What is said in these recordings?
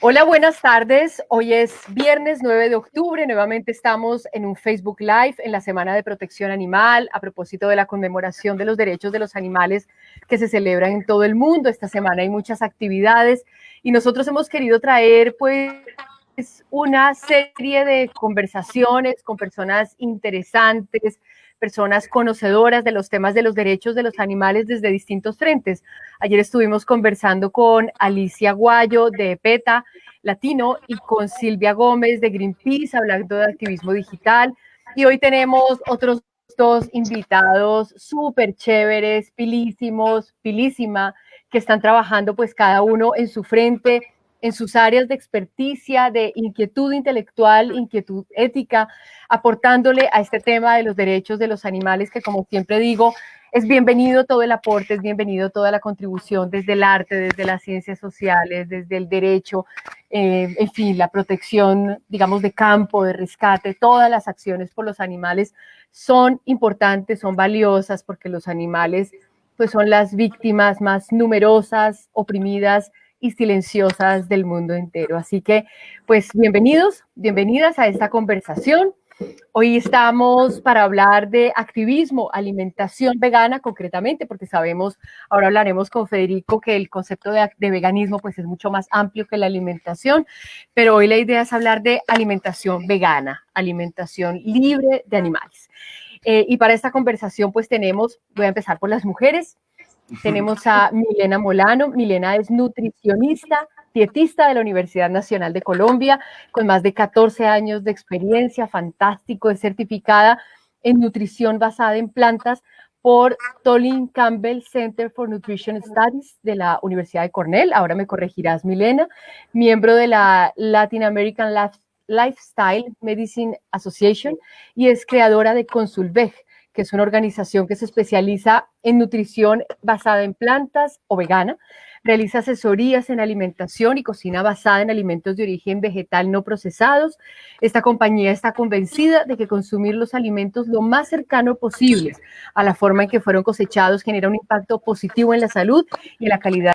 Hola, buenas tardes. Hoy es viernes 9 de octubre. Nuevamente estamos en un Facebook Live en la Semana de Protección Animal a propósito de la conmemoración de los derechos de los animales que se celebran en todo el mundo. Esta semana hay muchas actividades y nosotros hemos querido traer pues una serie de conversaciones con personas interesantes, personas conocedoras de los temas de los derechos de los animales desde distintos frentes. Ayer estuvimos conversando con Alicia Guayo de PETA Latino y con Silvia Gómez de Greenpeace hablando de activismo digital. Y hoy tenemos otros dos invitados súper chéveres, pilísimos, pilísima, que están trabajando pues cada uno en su frente, en sus áreas de experticia, de inquietud intelectual, inquietud ética, aportándole a este tema de los derechos de los animales, que como siempre digo, es bienvenido todo el aporte, es bienvenido toda la contribución desde el arte, desde las ciencias sociales, desde el derecho, en fin, la protección, digamos, de campo, de rescate, todas las acciones por los animales son importantes, son valiosas, porque los animales pues son las víctimas más numerosas, oprimidas y silenciosas del mundo entero. Así que, pues, bienvenidos, bienvenidas a esta conversación. Hoy estamos para hablar de activismo, alimentación vegana concretamente, porque sabemos, ahora hablaremos con Federico, que el concepto de veganismo pues es mucho más amplio que la alimentación, pero hoy la idea es hablar de alimentación vegana, alimentación libre de animales. Y para esta conversación pues voy a empezar por las mujeres. Tenemos a Milena Molano. Milena es nutricionista, dietista de la Universidad Nacional de Colombia, con más de 14 años de experiencia, fantástico, es certificada en nutrición basada en plantas por Tolin Campbell Center for Nutrition Studies de la Universidad de Cornell, ahora me corregirás, Milena, miembro de la Latin American Lifestyle Medicine Association y es creadora de Consulveg, que es una organización que se especializa en nutrición basada en plantas o vegana, realiza asesorías en alimentación y cocina basada en alimentos de origen vegetal no procesados. Esta compañía está convencida de que consumir los alimentos lo más cercano posible a la forma en que fueron cosechados genera un impacto positivo en la salud y en la calidad.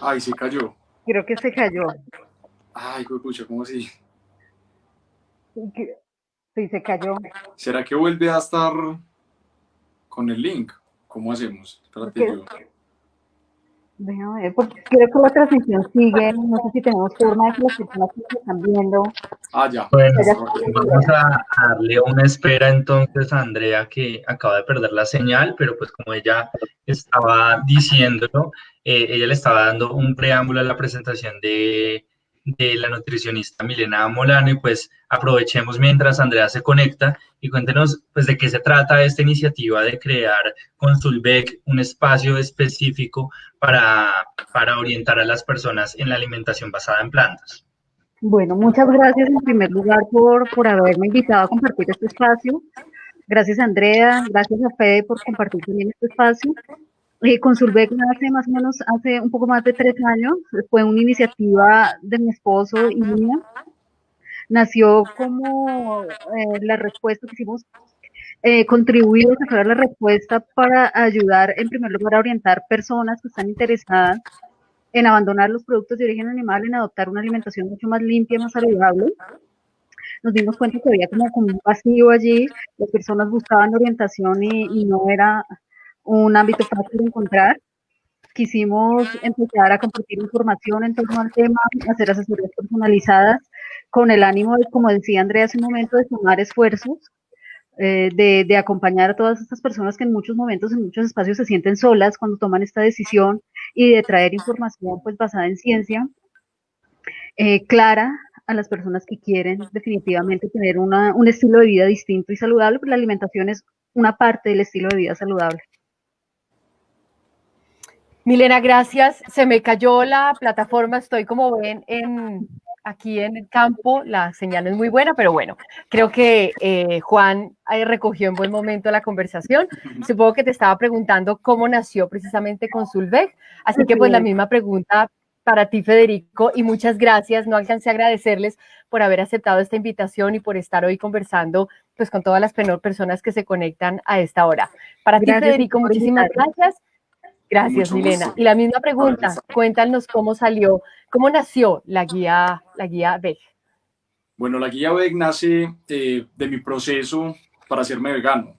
Ay, se cayó. Creo que se cayó. Ay, pucha, ¿cómo así? Sí, se cayó. ¿Será que vuelve a estar con el link? ¿Cómo hacemos? Espérate yo. Déjame ver, porque creo que la transmisión sigue, no sé si tenemos forma de que las personas que se están viendo. Ya. Bueno, vamos a darle una espera entonces a Andrea, que acaba de perder la señal, pero pues como ella estaba diciéndolo, ella le estaba dando un preámbulo a la presentación de la nutricionista Milena Molano, y pues aprovechemos mientras Andrea se conecta y cuéntenos pues de qué se trata esta iniciativa de crear Consulveg, un espacio específico para orientar a las personas en la alimentación basada en plantas. Bueno, muchas gracias en primer lugar por haberme invitado a compartir este espacio. Gracias a Andrea, gracias a Fede por compartir también este espacio. Consulveg nace más o menos hace un poco más de 3 años, fue una iniciativa de mi esposo y mía. Nació como la respuesta que hicimos, contribuir a sacar la respuesta para ayudar en primer lugar a orientar personas que están interesadas en abandonar los productos de origen animal, en adoptar una alimentación mucho más limpia, más saludable. Nos dimos cuenta que había como un vacío allí, las personas buscaban orientación y no era un ámbito fácil de encontrar. Quisimos empezar a compartir información en torno al tema, hacer asesorías personalizadas, con el ánimo de, como decía Andrea hace un momento, de sumar esfuerzos, de acompañar a todas estas personas que en muchos momentos, en muchos espacios se sienten solas cuando toman esta decisión, y de traer información pues basada en ciencia, clara a las personas que quieren definitivamente tener un estilo de vida distinto y saludable, pues la alimentación es una parte del estilo de vida saludable. Milena, gracias. Se me cayó la plataforma, estoy como ven aquí en el campo, la señal es muy buena, pero bueno, creo que Juan recogió en buen momento la conversación. Supongo que te estaba preguntando cómo nació precisamente Consulveg, así que pues la misma pregunta para ti, Federico, y muchas gracias. No alcancé a agradecerles por haber aceptado esta invitación y por estar hoy conversando pues con todas las personas que se conectan a esta hora. Para ti, Federico, muchísimas gracias. Gracias, mucho Milena. gusto. Y la misma pregunta, cuéntanos cómo nació la guía VEG. Bueno, la guía VEG nace de mi proceso para hacerme vegano.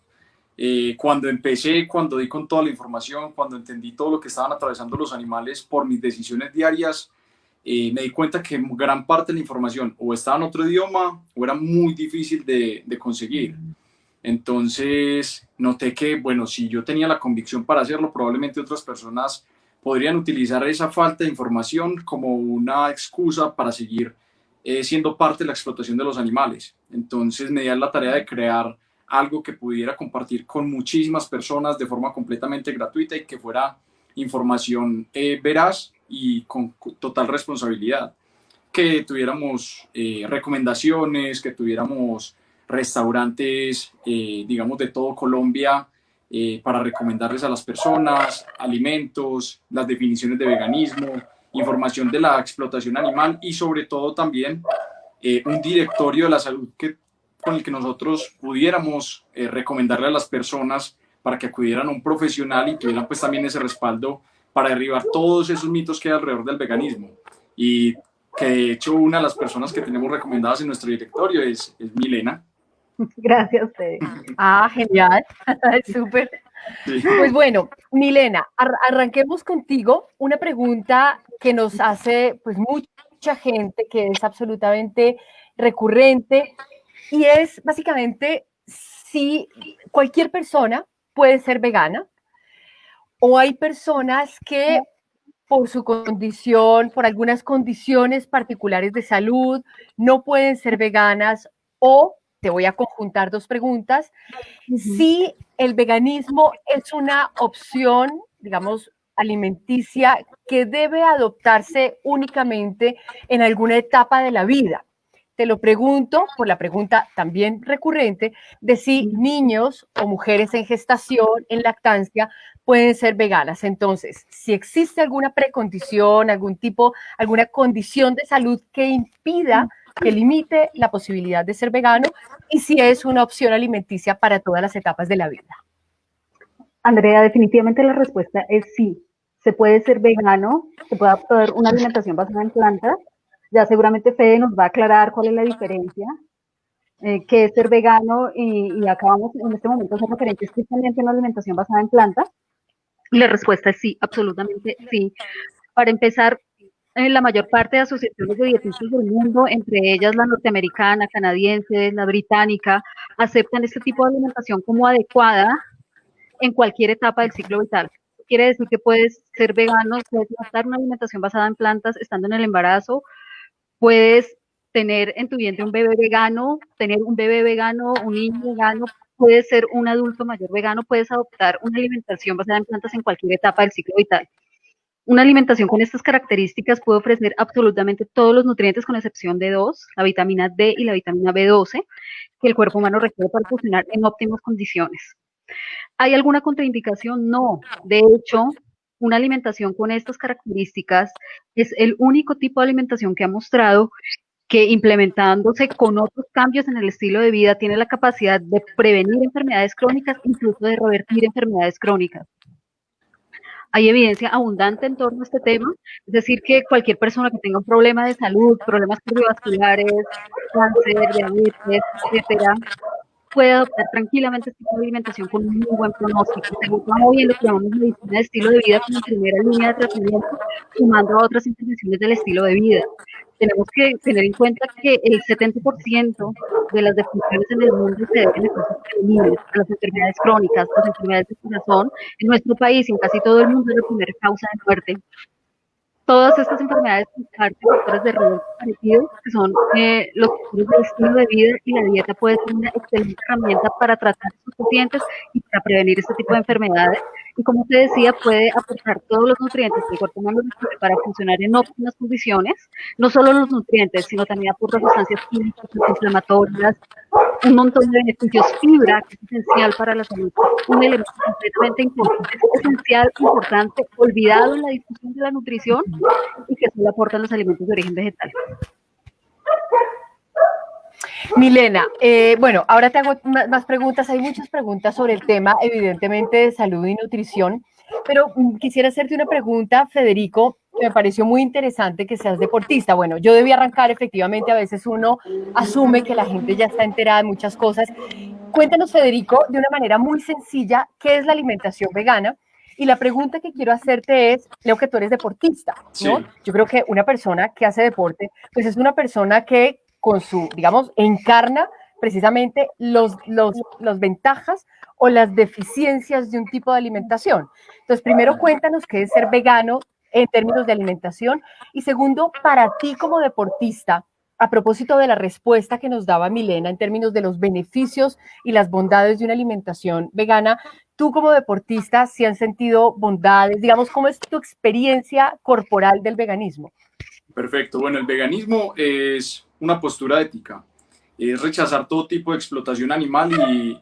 Cuando empecé, cuando di con toda la información, cuando entendí todo lo que estaban atravesando los animales por mis decisiones diarias, me di cuenta que gran parte de la información o estaba en otro idioma o era muy difícil de conseguir. Entonces noté que, bueno, si yo tenía la convicción para hacerlo, probablemente otras personas podrían utilizar esa falta de información como una excusa para seguir siendo parte de la explotación de los animales. Entonces me di a la tarea de crear algo que pudiera compartir con muchísimas personas de forma completamente gratuita y que fuera información veraz y con total responsabilidad. Que tuviéramos recomendaciones, que tuviéramos restaurantes, digamos, de todo Colombia para recomendarles a las personas, alimentos, las definiciones de veganismo, información de la explotación animal y sobre todo también un directorio de la salud con el que nosotros pudiéramos recomendarle a las personas para que acudieran a un profesional y tuvieran pues también ese respaldo para derribar todos esos mitos que hay alrededor del veganismo. Y que de hecho una de las personas que tenemos recomendadas en nuestro directorio es Milena. Gracias a ustedes. Genial, súper. Sí. Pues bueno, Milena, arranquemos contigo una pregunta que nos hace pues mucha gente, que es absolutamente recurrente, y es básicamente si cualquier persona puede ser vegana o hay personas que por su condición, por algunas condiciones particulares de salud, no pueden ser veganas, o te voy a conjuntar dos preguntas, si el veganismo es una opción, digamos, alimenticia que debe adoptarse únicamente en alguna etapa de la vida. Te lo pregunto por la pregunta también recurrente de si niños o mujeres en gestación, en lactancia, pueden ser veganas. Entonces, si existe alguna precondición, alguna condición de salud que impida, que limite la posibilidad de ser vegano, y si es una opción alimenticia para todas las etapas de la vida. Andrea, definitivamente la respuesta es sí. Se puede ser vegano, se puede adoptar una alimentación basada en plantas. Ya seguramente Fede nos va a aclarar cuál es la diferencia, qué es ser vegano, y acabamos en este momento a hacer referencia estrictamente a una alimentación basada en plantas. Y la respuesta es sí, absolutamente sí. Para empezar, la mayor parte de asociaciones de dietistas del mundo, entre ellas la norteamericana, canadiense, la británica, aceptan este tipo de alimentación como adecuada en cualquier etapa del ciclo vital. Quiere decir que puedes ser vegano, puedes adoptar una alimentación basada en plantas estando en el embarazo, puedes tener en tu vientre un bebé vegano, tener un bebé vegano, un niño vegano, puedes ser un adulto mayor vegano, puedes adoptar una alimentación basada en plantas en cualquier etapa del ciclo vital. Una alimentación con estas características puede ofrecer absolutamente todos los nutrientes con excepción de dos, la vitamina D y la vitamina B12, que el cuerpo humano requiere para funcionar en óptimas condiciones. ¿Hay alguna contraindicación? No. De hecho, una alimentación con estas características es el único tipo de alimentación que ha mostrado que implementándose con otros cambios en el estilo de vida tiene la capacidad de prevenir enfermedades crónicas, incluso de revertir enfermedades crónicas. Hay evidencia abundante en torno a este tema, es decir, que cualquier persona que tenga un problema de salud, problemas cardiovasculares, cáncer, diabetes, etcétera, puede adoptar tranquilamente este tipo de alimentación con un muy buen pronóstico. Se usa hoy en lo que llamamos medicina de estilo de vida como primera línea de tratamiento, sumando a otras intervenciones del estilo de vida. Tenemos que tener en cuenta que el 70% de las defunciones en el mundo se deben a cosas prevenibles, a las enfermedades crónicas, las enfermedades del corazón. En nuestro país y en casi todo el mundo es la primera causa de muerte. Todas estas enfermedades comparten factores de riesgo parecidos, que son los factores del estilo de vida, y la dieta puede ser una excelente herramienta para tratar a sus pacientes y para prevenir este tipo de enfermedades. Y como te decía, puede aportar todos los nutrientes que el cuerpo humano requiere para funcionar en óptimas condiciones, no solo los nutrientes, sino también aporta sustancias químicas, inflamatorias, un montón de beneficios. Fibra, que es esencial para la salud, un elemento completamente importante, es esencial, importante, olvidado en la discusión de la nutrición, y que solo aportan los alimentos de origen vegetal. Milena, bueno, ahora te hago más preguntas. Hay muchas preguntas sobre el tema, evidentemente, de salud y nutrición, Pero quisiera hacerte una pregunta, Federico, que me pareció muy interesante que seas deportista. Bueno, yo debí arrancar, efectivamente, a veces uno asume que la gente ya está enterada de muchas cosas. Cuéntanos, Federico, de una manera muy sencilla, ¿qué es la alimentación vegana? Y la pregunta que quiero hacerte es, creo que tú eres deportista, ¿no? Sí. Yo creo que una persona que hace deporte, pues es una persona que con su, digamos, encarna precisamente los ventajas o las deficiencias de un tipo de alimentación. Entonces, primero cuéntanos qué es ser vegano en términos de alimentación y segundo, para ti como deportista, a propósito de la respuesta que nos daba Milena en términos de los beneficios y las bondades de una alimentación vegana, tú como deportista, ¿si han sentido bondades? Digamos, ¿cómo es tu experiencia corporal del veganismo? Perfecto. Bueno, el veganismo es una postura ética. Es rechazar todo tipo de explotación animal y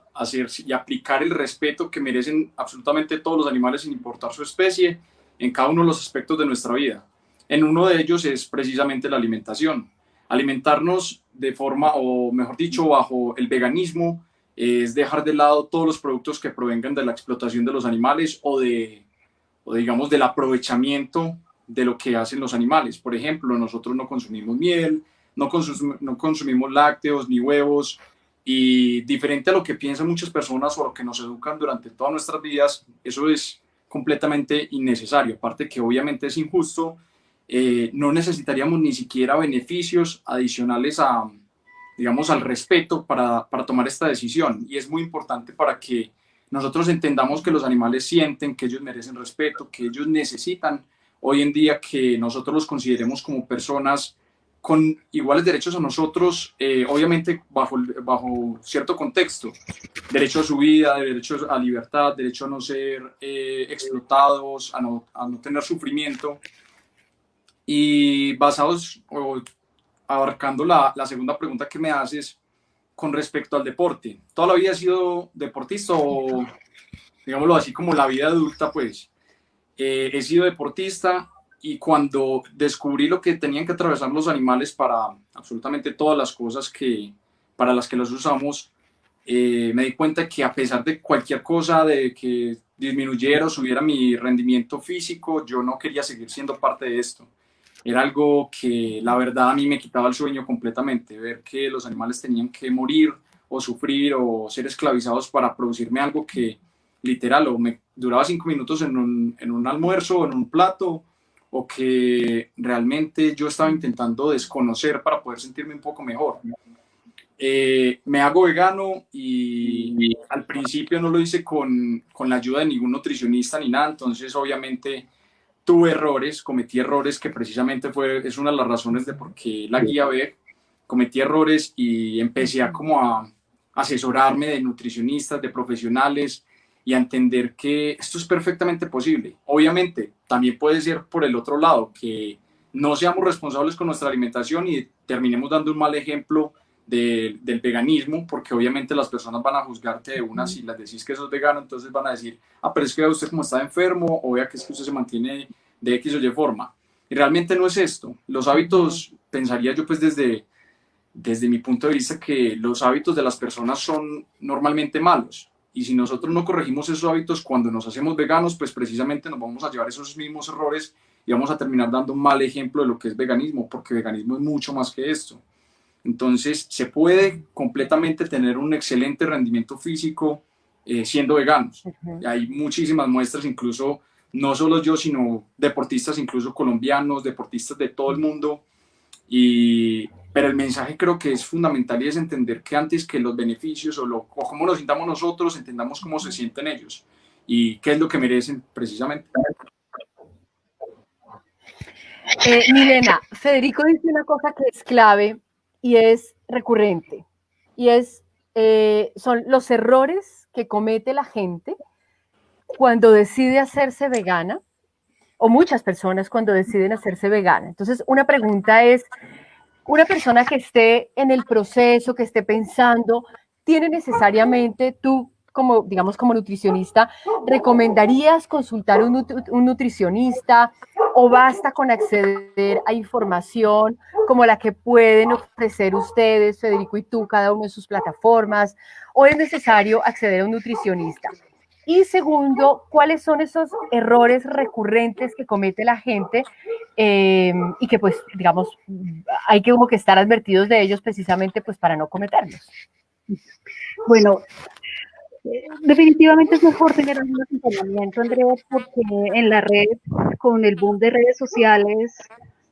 aplicar el respeto que merecen absolutamente todos los animales sin importar su especie en cada uno de los aspectos de nuestra vida. En uno de ellos es precisamente la alimentación. Alimentarnos de forma, o mejor dicho, bajo el veganismo, es dejar de lado todos los productos que provengan de la explotación de los animales o digamos, del aprovechamiento de lo que hacen los animales. Por ejemplo, nosotros no consumimos miel, no consumimos lácteos ni huevos, y diferente a lo que piensan muchas personas o a lo que nos educan durante todas nuestras vidas, eso es completamente innecesario. Aparte que obviamente es injusto, no necesitaríamos ni siquiera beneficios adicionales a, digamos, al respeto para tomar esta decisión. Y es muy importante para que nosotros entendamos que los animales sienten, que ellos merecen respeto, que ellos necesitan hoy en día que nosotros los consideremos como personas con iguales derechos a nosotros, obviamente bajo cierto contexto, derecho a su vida, derecho a libertad, derecho a no ser explotados, a no tener sufrimiento, y basados o abarcando la segunda pregunta que me haces con respecto al deporte. ¿Toda la vida he sido deportista o, digámoslo así, como la vida adulta, pues? He sido deportista, y cuando descubrí lo que tenían que atravesar los animales para absolutamente todas las cosas para las que los usamos, me di cuenta que a pesar de cualquier cosa, de que disminuyera o subiera mi rendimiento físico, yo no quería seguir siendo parte de esto. Era algo que la verdad a mí me quitaba el sueño completamente, ver que los animales tenían que morir o sufrir o ser esclavizados para producirme algo que literal o me duraba 5 minutos en un almuerzo o en un plato, o que realmente yo estaba intentando desconocer para poder sentirme un poco mejor. Me hago vegano y al principio no lo hice con la ayuda de ningún nutricionista ni nada, entonces obviamente tuve errores, cometí errores que precisamente es una de las razones de por qué la guía B, cometí errores y empecé a asesorarme de nutricionistas, de profesionales, y a entender que esto es perfectamente posible. Obviamente, también puede ser por el otro lado, que no seamos responsables con nuestra alimentación y terminemos dando un mal ejemplo del veganismo, porque obviamente las personas van a juzgarte de una, si les decís que sos vegano, entonces van a decir, ah, pero es que usted como está enfermo, o vea que es que usted se mantiene de X o Y forma. Y realmente no es esto. Los hábitos, pensaría yo pues desde mi punto de vista, que los hábitos de las personas son normalmente malos. Y si nosotros no corregimos esos hábitos cuando nos hacemos veganos, pues precisamente nos vamos a llevar esos mismos errores y vamos a terminar dando un mal ejemplo de lo que es veganismo, porque veganismo es mucho más que esto. Entonces, se puede completamente tener un excelente rendimiento físico siendo veganos. Hay muchísimas muestras, incluso no solo yo, sino deportistas, incluso colombianos, deportistas de todo el mundo. Pero el mensaje creo que es fundamental, y es entender que antes que los beneficios o cómo nos sintamos nosotros, entendamos cómo se sienten ellos y qué es lo que merecen precisamente. Milena, Federico dice una cosa que es clave y es recurrente, y son los errores que comete la gente cuando decide hacerse vegana, o muchas personas cuando deciden hacerse vegana. Entonces, una pregunta es, una persona que esté en el proceso, que esté pensando, ¿tiene necesariamente tú, como, digamos, como nutricionista, recomendarías consultar un nutricionista, o basta con acceder a información como la que pueden ofrecer ustedes, Federico y tú, cada uno en sus plataformas, o es necesario acceder a un nutricionista? Y segundo, ¿cuáles son esos errores recurrentes que comete la gente y que pues, digamos, hay que como que estar advertidos de ellos precisamente pues para no cometerlos? Bueno, definitivamente es mejor tener algún acompañamiento, Andrea, porque en la red, con el boom de redes sociales,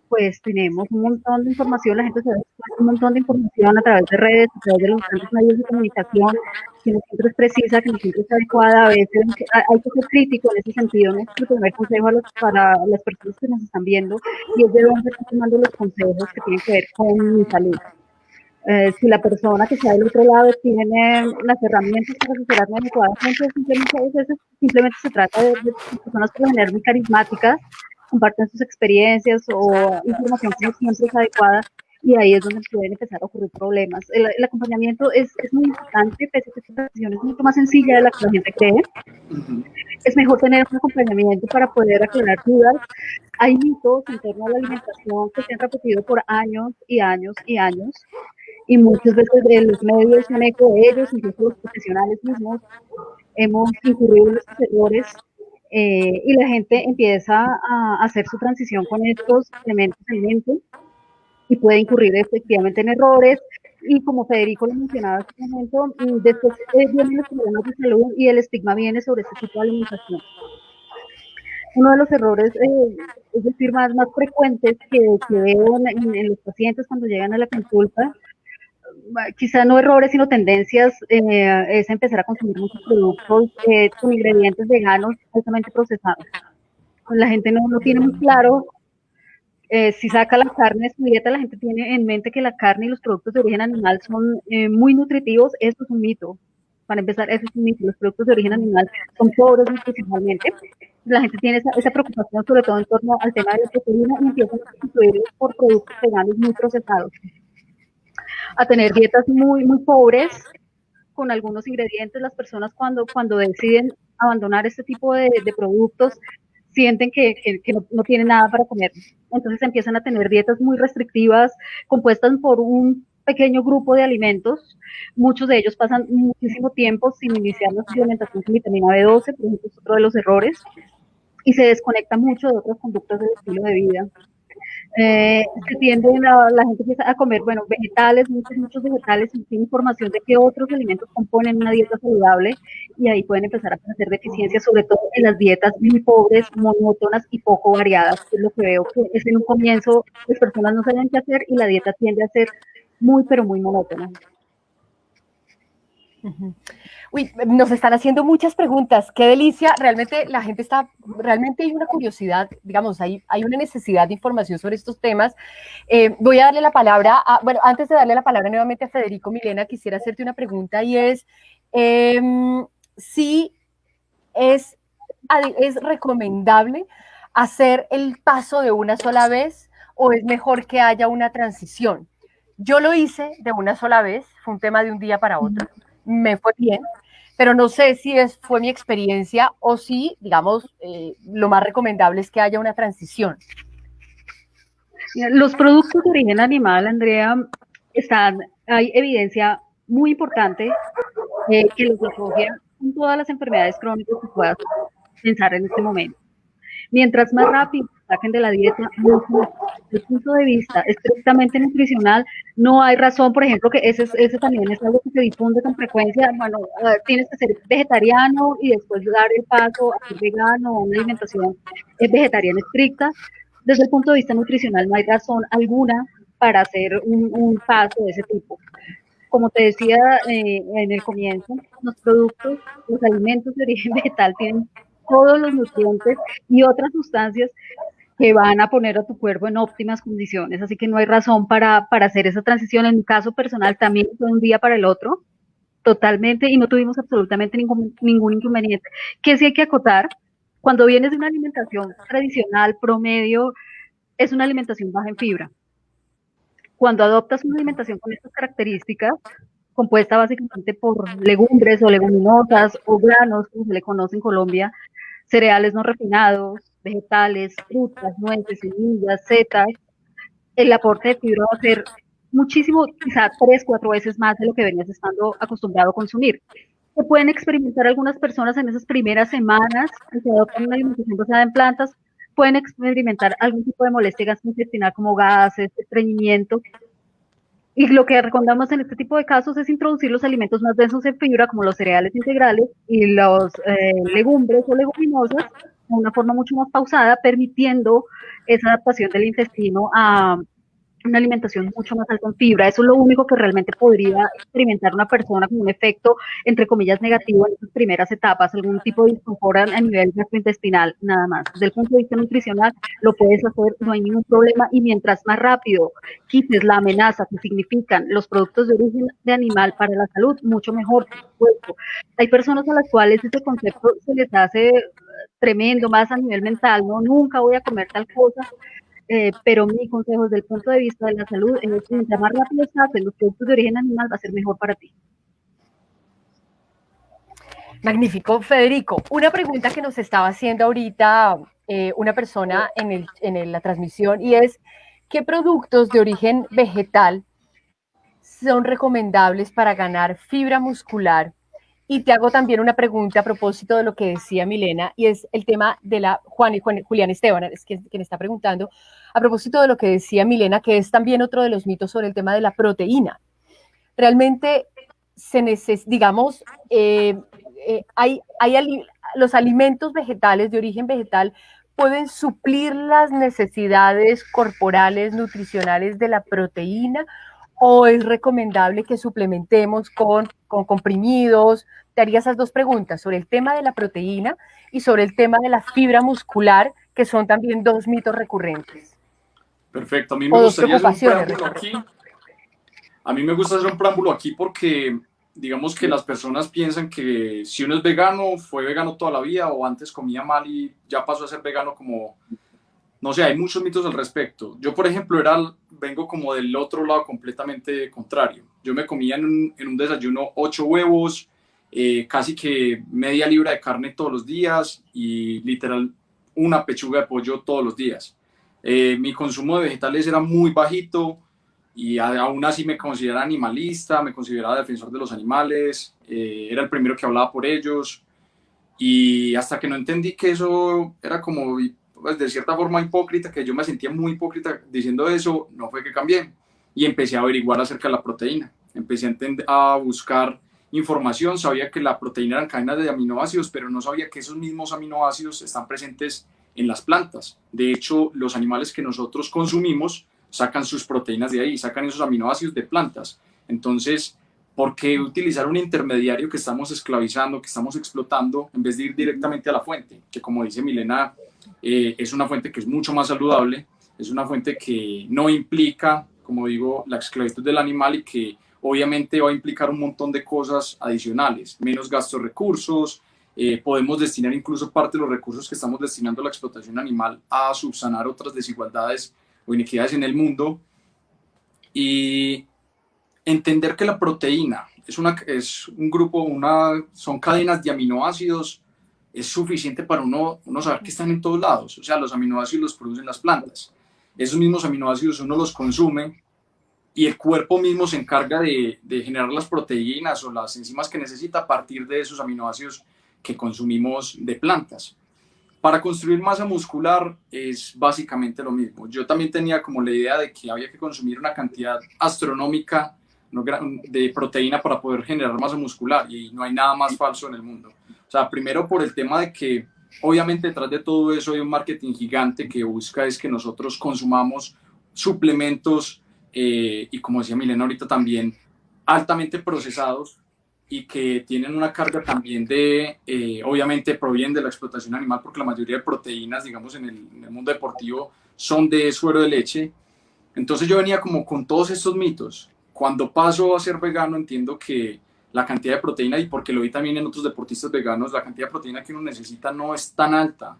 pues tenemos un montón de información, la gente se da un montón de información a través de redes, a través de los grandes medios de comunicación, que no siempre es precisa, que no siempre es adecuada, a veces hay que ser crítico en ese sentido, ¿no? El primer consejo para las personas que nos están viendo, y es de dónde están tomando los consejos que tienen que ver con mi salud. Si la persona que está del otro lado tiene las herramientas para asesorarme adecuadamente, simplemente se trata de personas por lo general muy carismáticas, comparten sus experiencias o información que no siempre es adecuada, y ahí es donde pueden empezar a ocurrir problemas. El acompañamiento es muy importante, pese a que esta decisión es mucho más sencilla de la que la gente cree. Es mejor tener un acompañamiento para poder aclarar dudas. Hay mitos en torno a la alimentación que se han repetido por años y años y años, y muchas veces los medios son eco de ellos, incluso los profesionales mismos hemos incurrido en estos errores, y la gente empieza a hacer su transición con estos elementos en mente y puede incurrir efectivamente en errores, y como Federico lo mencionaba hace un momento, después vienen los problemas de salud y el estigma viene sobre este tipo de alimentación. Uno de los errores, es decir, más frecuentes que veo en los pacientes cuando llegan a la consulta, quizá no errores, sino tendencias, es empezar a consumir muchos productos con ingredientes veganos altamente procesados. La gente no tiene muy claro, si saca la carne de su dieta, la gente tiene en mente que la carne y los productos de origen animal son muy nutritivos. Eso es un mito. Para empezar, eso es un mito. Los productos de origen animal son pobres nutricionalmente. La gente tiene esa preocupación, sobre todo en torno al tema de la proteína, y empiezan a sustituirlos por productos veganos muy procesados, a tener dietas muy pobres con algunos ingredientes. Las personas cuando deciden abandonar este tipo de productos sienten que no tienen nada para comer, entonces empiezan a tener dietas muy restrictivas compuestas por un pequeño grupo de alimentos. Muchos de ellos pasan muchísimo tiempo sin iniciar la suplementación con vitamina B12, por ejemplo, es otro de los errores, y se desconecta mucho de otras conductas del estilo de vida. Se tienden la gente empieza a comer, bueno, vegetales, muchos vegetales, sin información de qué otros alimentos componen una dieta saludable, y ahí pueden empezar a aparecer deficiencias, sobre todo en las dietas muy pobres, monótonas y poco variadas, que es lo que veo que es en un comienzo, las personas no saben qué hacer y la dieta tiende a ser pero muy monótona. Uy, nos están haciendo muchas preguntas, qué delicia, realmente la gente realmente hay una curiosidad, digamos, hay una necesidad de información sobre estos temas. Voy a darle la palabra, bueno, antes de darle la palabra nuevamente a Federico, Milena, quisiera hacerte una pregunta, y es, si es recomendable hacer el paso de una sola vez, o es mejor que haya una transición. Yo lo hice de una sola vez, fue un tema de un día para otro, me fue bien, pero no sé si fue mi experiencia o si, digamos, lo más recomendable es que haya una transición. Los productos de origen animal, Andrea, hay evidencia muy importante que los asocia con todas las enfermedades crónicas que puedas pensar en este momento. Mientras más rápido saquen de la dieta, desde el punto de vista estrictamente nutricional, no hay razón, por ejemplo, que ese también es algo que se difunde con frecuencia. Bueno, tienes que ser vegetariano y después dar el paso a ser vegano o una alimentación vegetariana estricta. Desde el punto de vista nutricional, no hay razón alguna para hacer un paso de ese tipo. Como te decía en el comienzo, los productos, los alimentos de origen vegetal tienen todos los nutrientes y otras sustancias que van a poner a tu cuerpo en óptimas condiciones, así que no hay razón para hacer esa transición. En mi caso personal también fue de un día para el otro, totalmente, y no tuvimos absolutamente ningún inconveniente. Que sí hay que acotar, cuando vienes de una alimentación tradicional, promedio, es una alimentación baja en fibra. Cuando adoptas una alimentación con estas características, compuesta básicamente por legumbres o leguminosas o granos, como se le conoce en Colombia, cereales no refinados, vegetales, frutas, nueces, semillas, setas, el aporte de fibra va a ser muchísimo, quizá 3-4 veces más de lo que venías estando acostumbrado a consumir. que pueden experimentar algunas personas en esas primeras semanas que se adoptan una alimentación basada en plantas, pueden experimentar algún tipo de molestia gastrointestinal como gases, estreñimiento. Y lo que recomendamos en este tipo de casos es introducir los alimentos más densos en fibra, como los cereales integrales y los legumbres o leguminosas, de una forma mucho más pausada, permitiendo esa adaptación del intestino a una alimentación mucho más alta en fibra. Eso es lo único que realmente podría experimentar una persona con un efecto, entre comillas, negativo en esas primeras etapas, algún tipo de disconfort a nivel gastrointestinal, nada más. Desde el punto de vista nutricional, lo puedes hacer, no hay ningún problema, y mientras más rápido quites la amenaza que significan los productos de origen de animal para la salud, mucho mejor, por supuesto. Hay personas a las cuales ese concepto se les hace tremendo, más a nivel mental, ¿no? Nunca voy a comer tal cosa, pero mi consejo desde el punto de vista de la salud es, mientras más rápido saquen los productos de origen animal, va a ser mejor para ti. Magnífico. Federico, una pregunta que nos estaba haciendo ahorita una persona en la transmisión, y es, ¿qué productos de origen vegetal son recomendables para ganar fibra muscular? Y te hago también una pregunta a propósito de lo que decía Milena, y es el tema de Julián Esteban, es quien está preguntando, a propósito de lo que decía Milena, que es también otro de los mitos sobre el tema de la proteína. Realmente, digamos, los alimentos vegetales de origen vegetal pueden suplir las necesidades corporales, nutricionales de la proteína, o es recomendable que suplementemos con comprimidos. Te haría esas dos preguntas sobre el tema de la proteína y sobre el tema de la fibra muscular, que son también dos mitos recurrentes. Perfecto, a mí me gustaría hacer un preámbulo aquí. A mí me gusta hacer un preámbulo aquí porque digamos que las personas piensan que si uno es vegano, fue vegano toda la vida o antes comía mal y ya pasó a ser vegano, como, no sé, hay muchos mitos al respecto. Yo, por ejemplo, vengo como del otro lado completamente contrario. Yo me comía en un desayuno 8 huevos, casi que media libra de carne todos los días y literal una pechuga de pollo todos los días. Mi consumo de vegetales era muy bajito y aún así me consideraba animalista, me consideraba defensor de los animales, era el primero que hablaba por ellos, y hasta que no entendí que eso era como, pues, de cierta forma hipócrita, que yo me sentía muy hipócrita diciendo eso, no fue que cambié y empecé a averiguar acerca de la proteína, empecé a buscar información, sabía que la proteína eran cadenas de aminoácidos, pero no sabía que esos mismos aminoácidos están presentes en las plantas. De hecho, los animales que nosotros consumimos sacan sus proteínas de ahí, sacan esos aminoácidos de plantas. Entonces, ¿por qué utilizar un intermediario que estamos esclavizando, que estamos explotando, en vez de ir directamente a la fuente? Que, como dice Milena, es una fuente que es mucho más saludable, es una fuente que no implica, como digo, la esclavitud del animal, y que obviamente va a implicar un montón de cosas adicionales, menos gastos de recursos. Podemos destinar incluso parte de los recursos que estamos destinando a la explotación animal a subsanar otras desigualdades o inequidades en el mundo, y entender que la proteína es un grupo, son cadenas de aminoácidos, es suficiente para uno saber que están en todos lados. O sea, los aminoácidos los producen las plantas, esos mismos aminoácidos uno los consume y el cuerpo mismo se encarga de generar las proteínas o las enzimas que necesita a partir de esos aminoácidos que consumimos de plantas. Para construir masa muscular es básicamente lo mismo. Yo también tenía como la idea de que había que consumir una cantidad astronómica de proteína para poder generar masa muscular, y no hay nada más falso en el mundo. O sea, primero por el tema de que obviamente detrás de todo eso hay un marketing gigante que busca es que nosotros consumamos suplementos y, como decía Milena ahorita también, altamente procesados, y que tienen una carga también obviamente provienen de la explotación animal, porque la mayoría de proteínas, digamos, en el mundo deportivo son de suero de leche. Entonces yo venía como con todos estos mitos. Cuando paso a ser vegano entiendo que la cantidad de proteína, y porque lo vi también en otros deportistas veganos, la cantidad de proteína que uno necesita no es tan alta.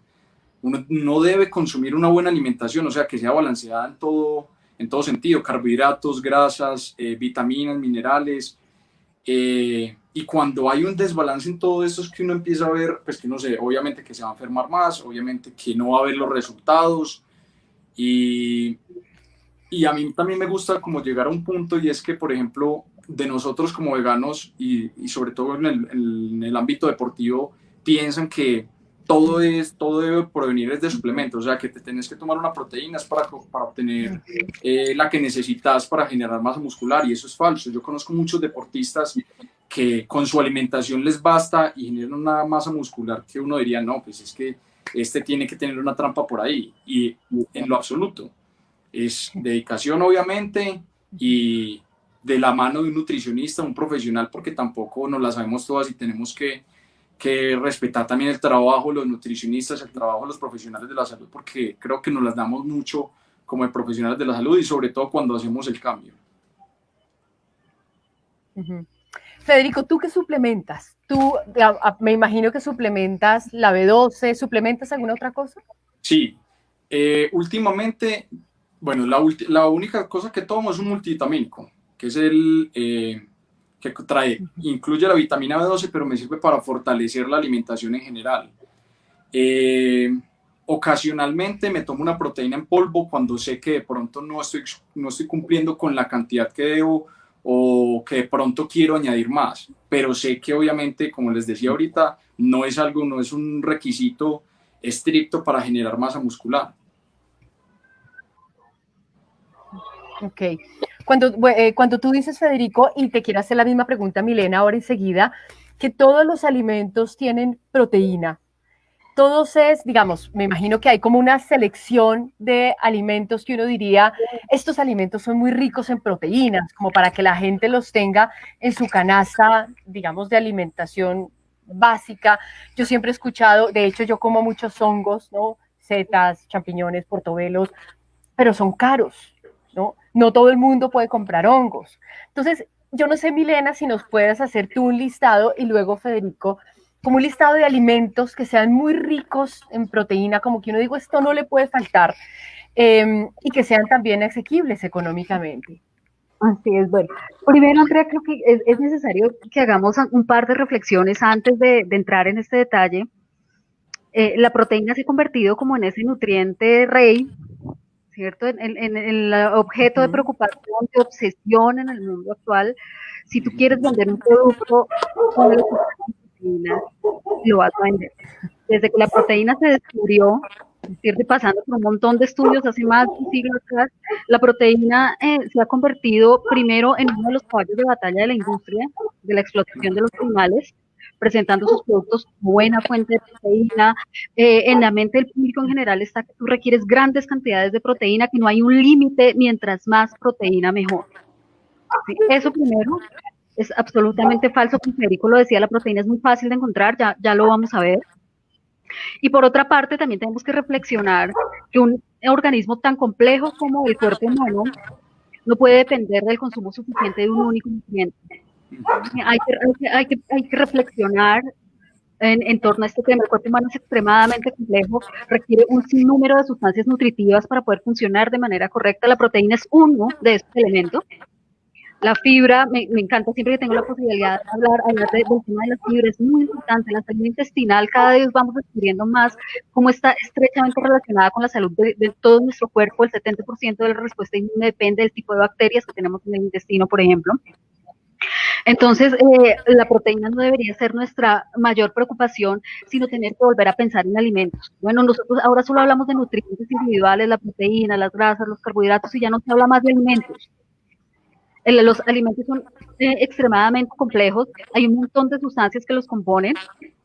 Uno no debe consumir una buena alimentación, o sea, que sea balanceada en todo sentido, carbohidratos, grasas, vitaminas, minerales. Y cuando hay un desbalance en todo esto es que uno empieza a ver, pues que no sé, obviamente que se va a enfermar más, obviamente que no va a ver los resultados, y a mí también me gusta como llegar a un punto, y es que, por ejemplo, de nosotros como veganos y sobre todo en el ámbito deportivo piensan que todo debe provenir de suplementos, o sea, que te tienes que tomar una proteína para obtener la que necesitas para generar masa muscular, y eso es falso. Yo conozco muchos deportistas que con su alimentación les basta y generan una masa muscular que uno diría, no, pues es que este tiene que tener una trampa por ahí, y en lo absoluto. Es dedicación, obviamente, y de la mano de un nutricionista, un profesional, porque tampoco nos la sabemos todas y tenemos que respetar también el trabajo de los nutricionistas, el trabajo de los profesionales de la salud, porque creo que nos las damos mucho como de profesionales de la salud y sobre todo cuando hacemos el cambio. Federico, ¿tú qué suplementas? Tú, me imagino que suplementas la B12, ¿suplementas alguna otra cosa? Sí, últimamente, bueno, la única cosa que tomo es un multivitamínico, que es el que incluye la vitamina B12, pero me sirve para fortalecer la alimentación en general. Ocasionalmente me tomo una proteína en polvo cuando sé que de pronto no estoy cumpliendo con la cantidad que debo, o que de pronto quiero añadir más, pero sé que obviamente, como les decía ahorita, no es un requisito estricto para generar masa muscular. Ok. Cuando tú dices, Federico, y te quiero hacer la misma pregunta, Milena, ahora enseguida, que todos los alimentos tienen proteína. Todos digamos, me imagino que hay como una selección de alimentos que uno diría, estos alimentos son muy ricos en proteínas, como para que la gente los tenga en su canasta, digamos, de alimentación básica. Yo siempre he escuchado, de hecho yo como muchos hongos, ¿no? Setas, champiñones, portobelos, pero son caros, ¿no? No todo el mundo puede comprar hongos. Entonces, yo no sé, Milena, si nos puedes hacer tú un listado y luego, Federico, como un listado de alimentos que sean muy ricos en proteína, como que uno digo, esto no le puede faltar, y que sean también asequibles económicamente. Así es, bueno. Primero, Andrea, creo que es necesario que hagamos un par de reflexiones antes de entrar en este detalle. La proteína se ha convertido como en ese nutriente rey, ¿cierto? En el objeto de preocupación, de obsesión en el mundo actual. Si tú quieres vender un producto, ponle proteína, lo vas a vender. Desde que la proteína se descubrió, pasando por un montón de estudios hace más de un siglo atrás, la proteína se ha convertido primero en uno de los caballos de batalla de la industria, de la explotación de los animales, presentando sus productos como buena fuente de proteína. En la mente del público en general está que tú requieres grandes cantidades de proteína, que no hay un límite, mientras más proteína mejor. ¿Sí? Eso primero es absolutamente falso, como Federico lo decía, la proteína es muy fácil de encontrar, ya lo vamos a ver. Y por otra parte, también tenemos que reflexionar que un organismo tan complejo como el cuerpo humano no puede depender del consumo suficiente de un único nutriente. Hay que reflexionar en torno a este tema. El cuerpo humano es extremadamente complejo, requiere un sinnúmero de sustancias nutritivas para poder funcionar de manera correcta. La proteína es uno de estos elementos. La fibra, me encanta siempre que tengo la posibilidad de hablar del tema de la fibra, es muy importante. La salud intestinal, cada vez vamos descubriendo más cómo está estrechamente relacionada con la salud de todo nuestro cuerpo. El 70% de la respuesta inmune depende del tipo de bacterias que tenemos en el intestino, por ejemplo. Entonces, la proteína no debería ser nuestra mayor preocupación, sino tener que volver a pensar en alimentos. Bueno, nosotros ahora solo hablamos de nutrientes individuales, la proteína, las grasas, los carbohidratos, y ya no se habla más de alimentos. Los alimentos son extremadamente complejos, hay un montón de sustancias que los componen,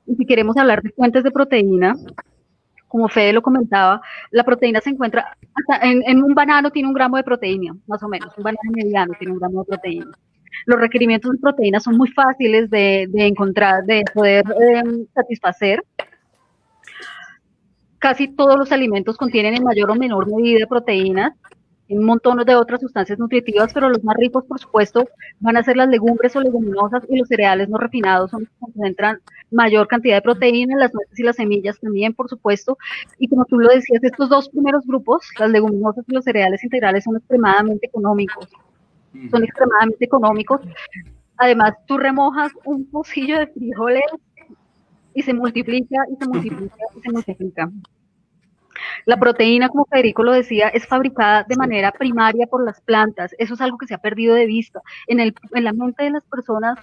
y si queremos hablar de fuentes de proteína, como Fede lo comentaba, la proteína se encuentra, hasta en un banano tiene 1 gramo de proteína, más o menos, un banano mediano tiene 1 gramo de proteína. Los requerimientos de proteína son muy fáciles de encontrar, de poder satisfacer. Casi todos los alimentos contienen en mayor o menor medida proteínas, un montón de otras sustancias nutritivas, pero los más ricos, por supuesto, van a ser las legumbres o leguminosas, y los cereales no refinados son los que concentran mayor cantidad de proteína, las nueces y las semillas también, por supuesto. Y como tú lo decías, estos dos primeros grupos, las leguminosas y los cereales integrales, son extremadamente económicos. Son extremadamente económicos. Además, tú remojas un pocillo de frijoles y se multiplica, y se multiplica, y se multiplica. La proteína, como Federico lo decía, es fabricada de manera primaria por las plantas. Eso es algo que se ha perdido de vista. En la mente de las personas,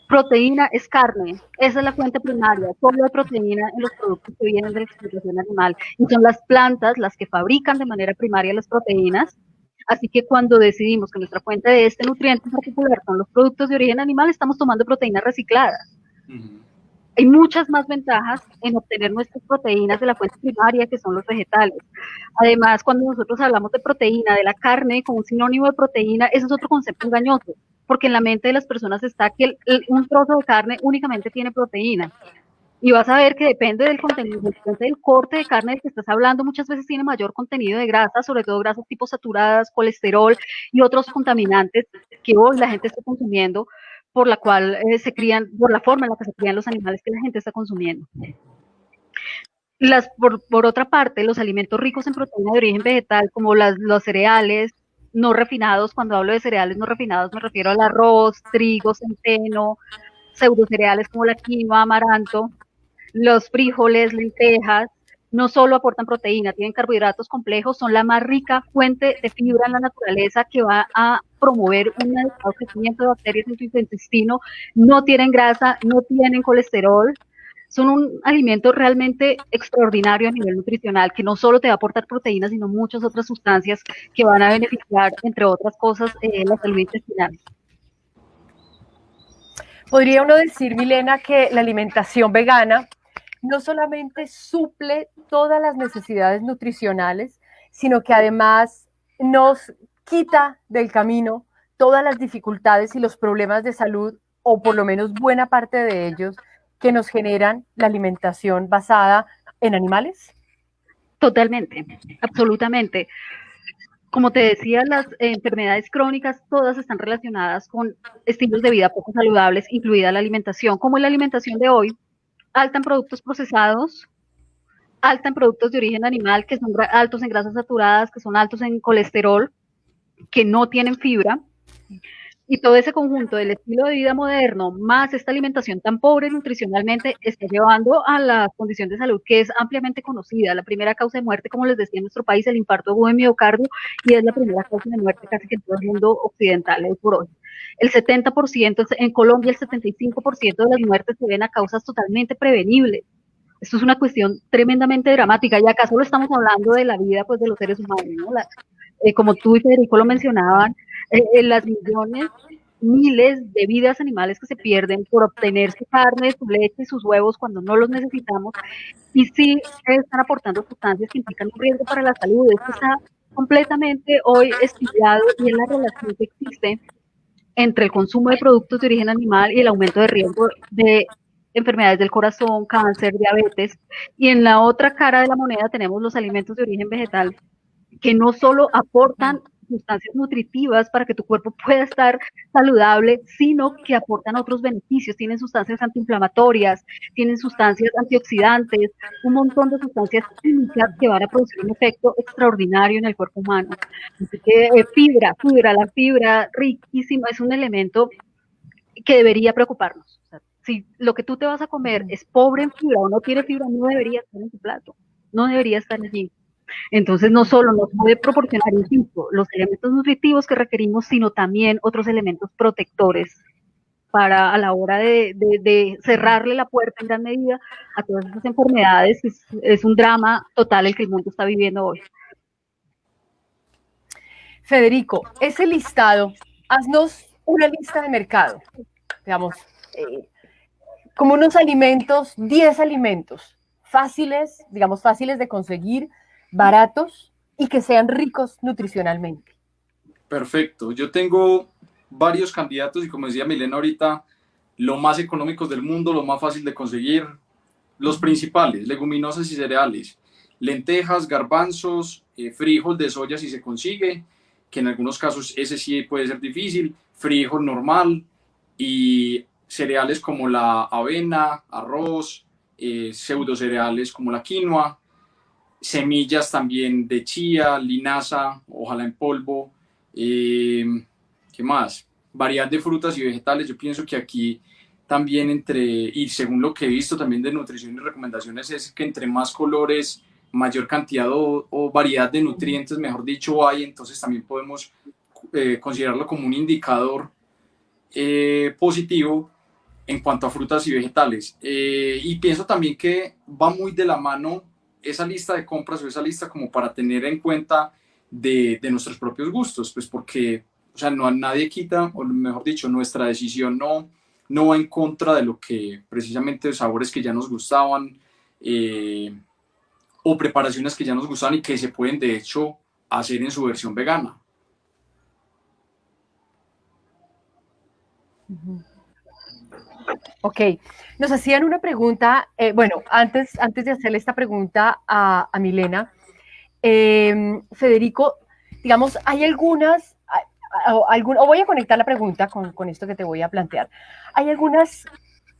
proteína es carne, esa es la fuente primaria, solo hay proteína en los productos que vienen de la explotación animal, y son las plantas las que fabrican de manera primaria las proteínas, así que cuando decidimos que nuestra fuente de este nutriente en particular son los productos de origen animal, estamos tomando proteínas recicladas. Hay muchas más ventajas en obtener nuestras proteínas de la fuente primaria, que son los vegetales. Además, cuando nosotros hablamos de proteína, de la carne como un sinónimo de proteína, eso es otro concepto engañoso, porque en la mente de las personas está que un trozo de carne únicamente tiene proteína. Y vas a ver que depende del contenido, depende del corte de carne del que estás hablando, muchas veces tiene mayor contenido de grasa, sobre todo grasas tipo saturadas, colesterol y otros contaminantes que hoy la gente está consumiendo, por la cual se crían, por la forma en la que se crían los animales que la gente está consumiendo. Por otra parte, los alimentos ricos en proteína de origen vegetal, como los cereales no refinados, cuando hablo de cereales no refinados me refiero al arroz, trigo, centeno, pseudocereales como la quinoa, amaranto, los frijoles, lentejas, no solo aportan proteína, tienen carbohidratos complejos, son la más rica fuente de fibra en la naturaleza que va a promover un adecuado crecimiento de bacterias en tu intestino, no tienen grasa, no tienen colesterol, son un alimento realmente extraordinario a nivel nutricional, que no solo te va a aportar proteínas, sino muchas otras sustancias que van a beneficiar, entre otras cosas, la salud intestinal. Podría uno decir, Milena, que la alimentación vegana no solamente suple todas las necesidades nutricionales, sino que además nos quita del camino todas las dificultades y los problemas de salud, o por lo menos buena parte de ellos, que nos generan la alimentación basada en animales. Totalmente, absolutamente. Como te decía, las enfermedades crónicas todas están relacionadas con estilos de vida poco saludables, incluida la alimentación, como es la alimentación de hoy, alta en productos procesados, alta en productos de origen animal, que son altos en grasas saturadas, que son altos en colesterol, que no tienen fibra, y todo ese conjunto del estilo de vida moderno, más esta alimentación tan pobre nutricionalmente, está llevando a la condición de salud que es ampliamente conocida. La primera causa de muerte, como les decía en nuestro país, el infarto agudo de miocardio, y es la primera causa de muerte casi que en todo el mundo occidental hoy por hoy. El 70%, en Colombia el 75% de las muertes se ven a causas totalmente prevenibles. Esto es una cuestión tremendamente dramática, y acaso lo estamos hablando de la vida pues, de los seres humanos, ¿no? Como tú y Federico lo mencionaban, las millones, miles de vidas animales que se pierden por obtener su carne, su leche, sus huevos cuando no los necesitamos, y sí están aportando sustancias que implican un riesgo para la salud. Esto está completamente hoy estudiado, y es la relación que existe entre el consumo de productos de origen animal y el aumento de riesgo de enfermedades del corazón, cáncer, diabetes. Y en la otra cara de la moneda tenemos los alimentos de origen vegetal, que no solo aportan sustancias nutritivas para que tu cuerpo pueda estar saludable, sino que aportan otros beneficios, tienen sustancias antiinflamatorias, tienen sustancias antioxidantes, un montón de sustancias químicas que van a producir un efecto extraordinario en el cuerpo humano. Así que la fibra riquísima, es un elemento que debería preocuparnos. O sea, si lo que tú te vas a comer es pobre en fibra o no tiene fibra, no debería estar en tu plato, no debería estar allí. Entonces, no solo nos puede proporcionar, insisto, los elementos nutritivos que requerimos, sino también otros elementos protectores para a la hora de cerrarle la puerta en gran medida a todas esas enfermedades. Es un drama total el que el mundo está viviendo hoy. Federico, ese listado, haznos una lista de mercado, digamos, como unos alimentos, 10 alimentos fáciles, digamos, fáciles de conseguir, baratos y que sean ricos nutricionalmente. Perfecto. Yo tengo varios candidatos y como decía Milena ahorita, los más económicos del mundo, los más fácil de conseguir, los principales, leguminosas y cereales, lentejas, garbanzos, frijol de soya si se consigue, que en algunos casos ese sí puede ser difícil, frijol normal y cereales como la avena, arroz, pseudo cereales como la quinoa, semillas también de chía, linaza, ojalá en polvo, ¿qué más? Variedad de frutas y vegetales. Yo pienso que aquí también y según lo que he visto también de nutrición y recomendaciones, es que entre más colores mayor cantidad o variedad de nutrientes, mejor dicho, hay, entonces también podemos considerarlo como un indicador positivo en cuanto a frutas y vegetales. Y pienso también que va muy de la mano esa lista de compras o esa lista como para tener en cuenta de nuestros propios gustos, pues porque, o sea, no, nadie quita, o mejor dicho, nuestra decisión no va en contra de lo que precisamente sabores que ya nos gustaban o preparaciones que ya nos gustaban y que se pueden de hecho hacer en su versión vegana. Ok, nos hacían una pregunta, bueno, antes de hacerle esta pregunta a Milena, Federico, digamos, hay algunas, o voy a conectar la pregunta con esto que te voy a plantear. Hay algunas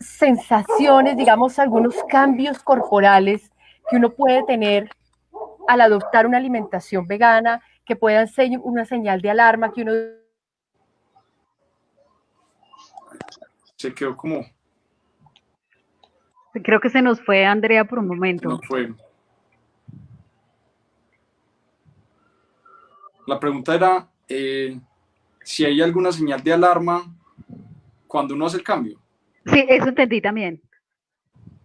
sensaciones, digamos, algunos cambios corporales que uno puede tener al adoptar una alimentación vegana, que puedan ser una señal de alarma, que uno... Se quedó como... Creo que se nos fue Andrea por un momento. No fue. La pregunta era si hay alguna señal de alarma cuando uno hace el cambio. Sí, eso entendí también.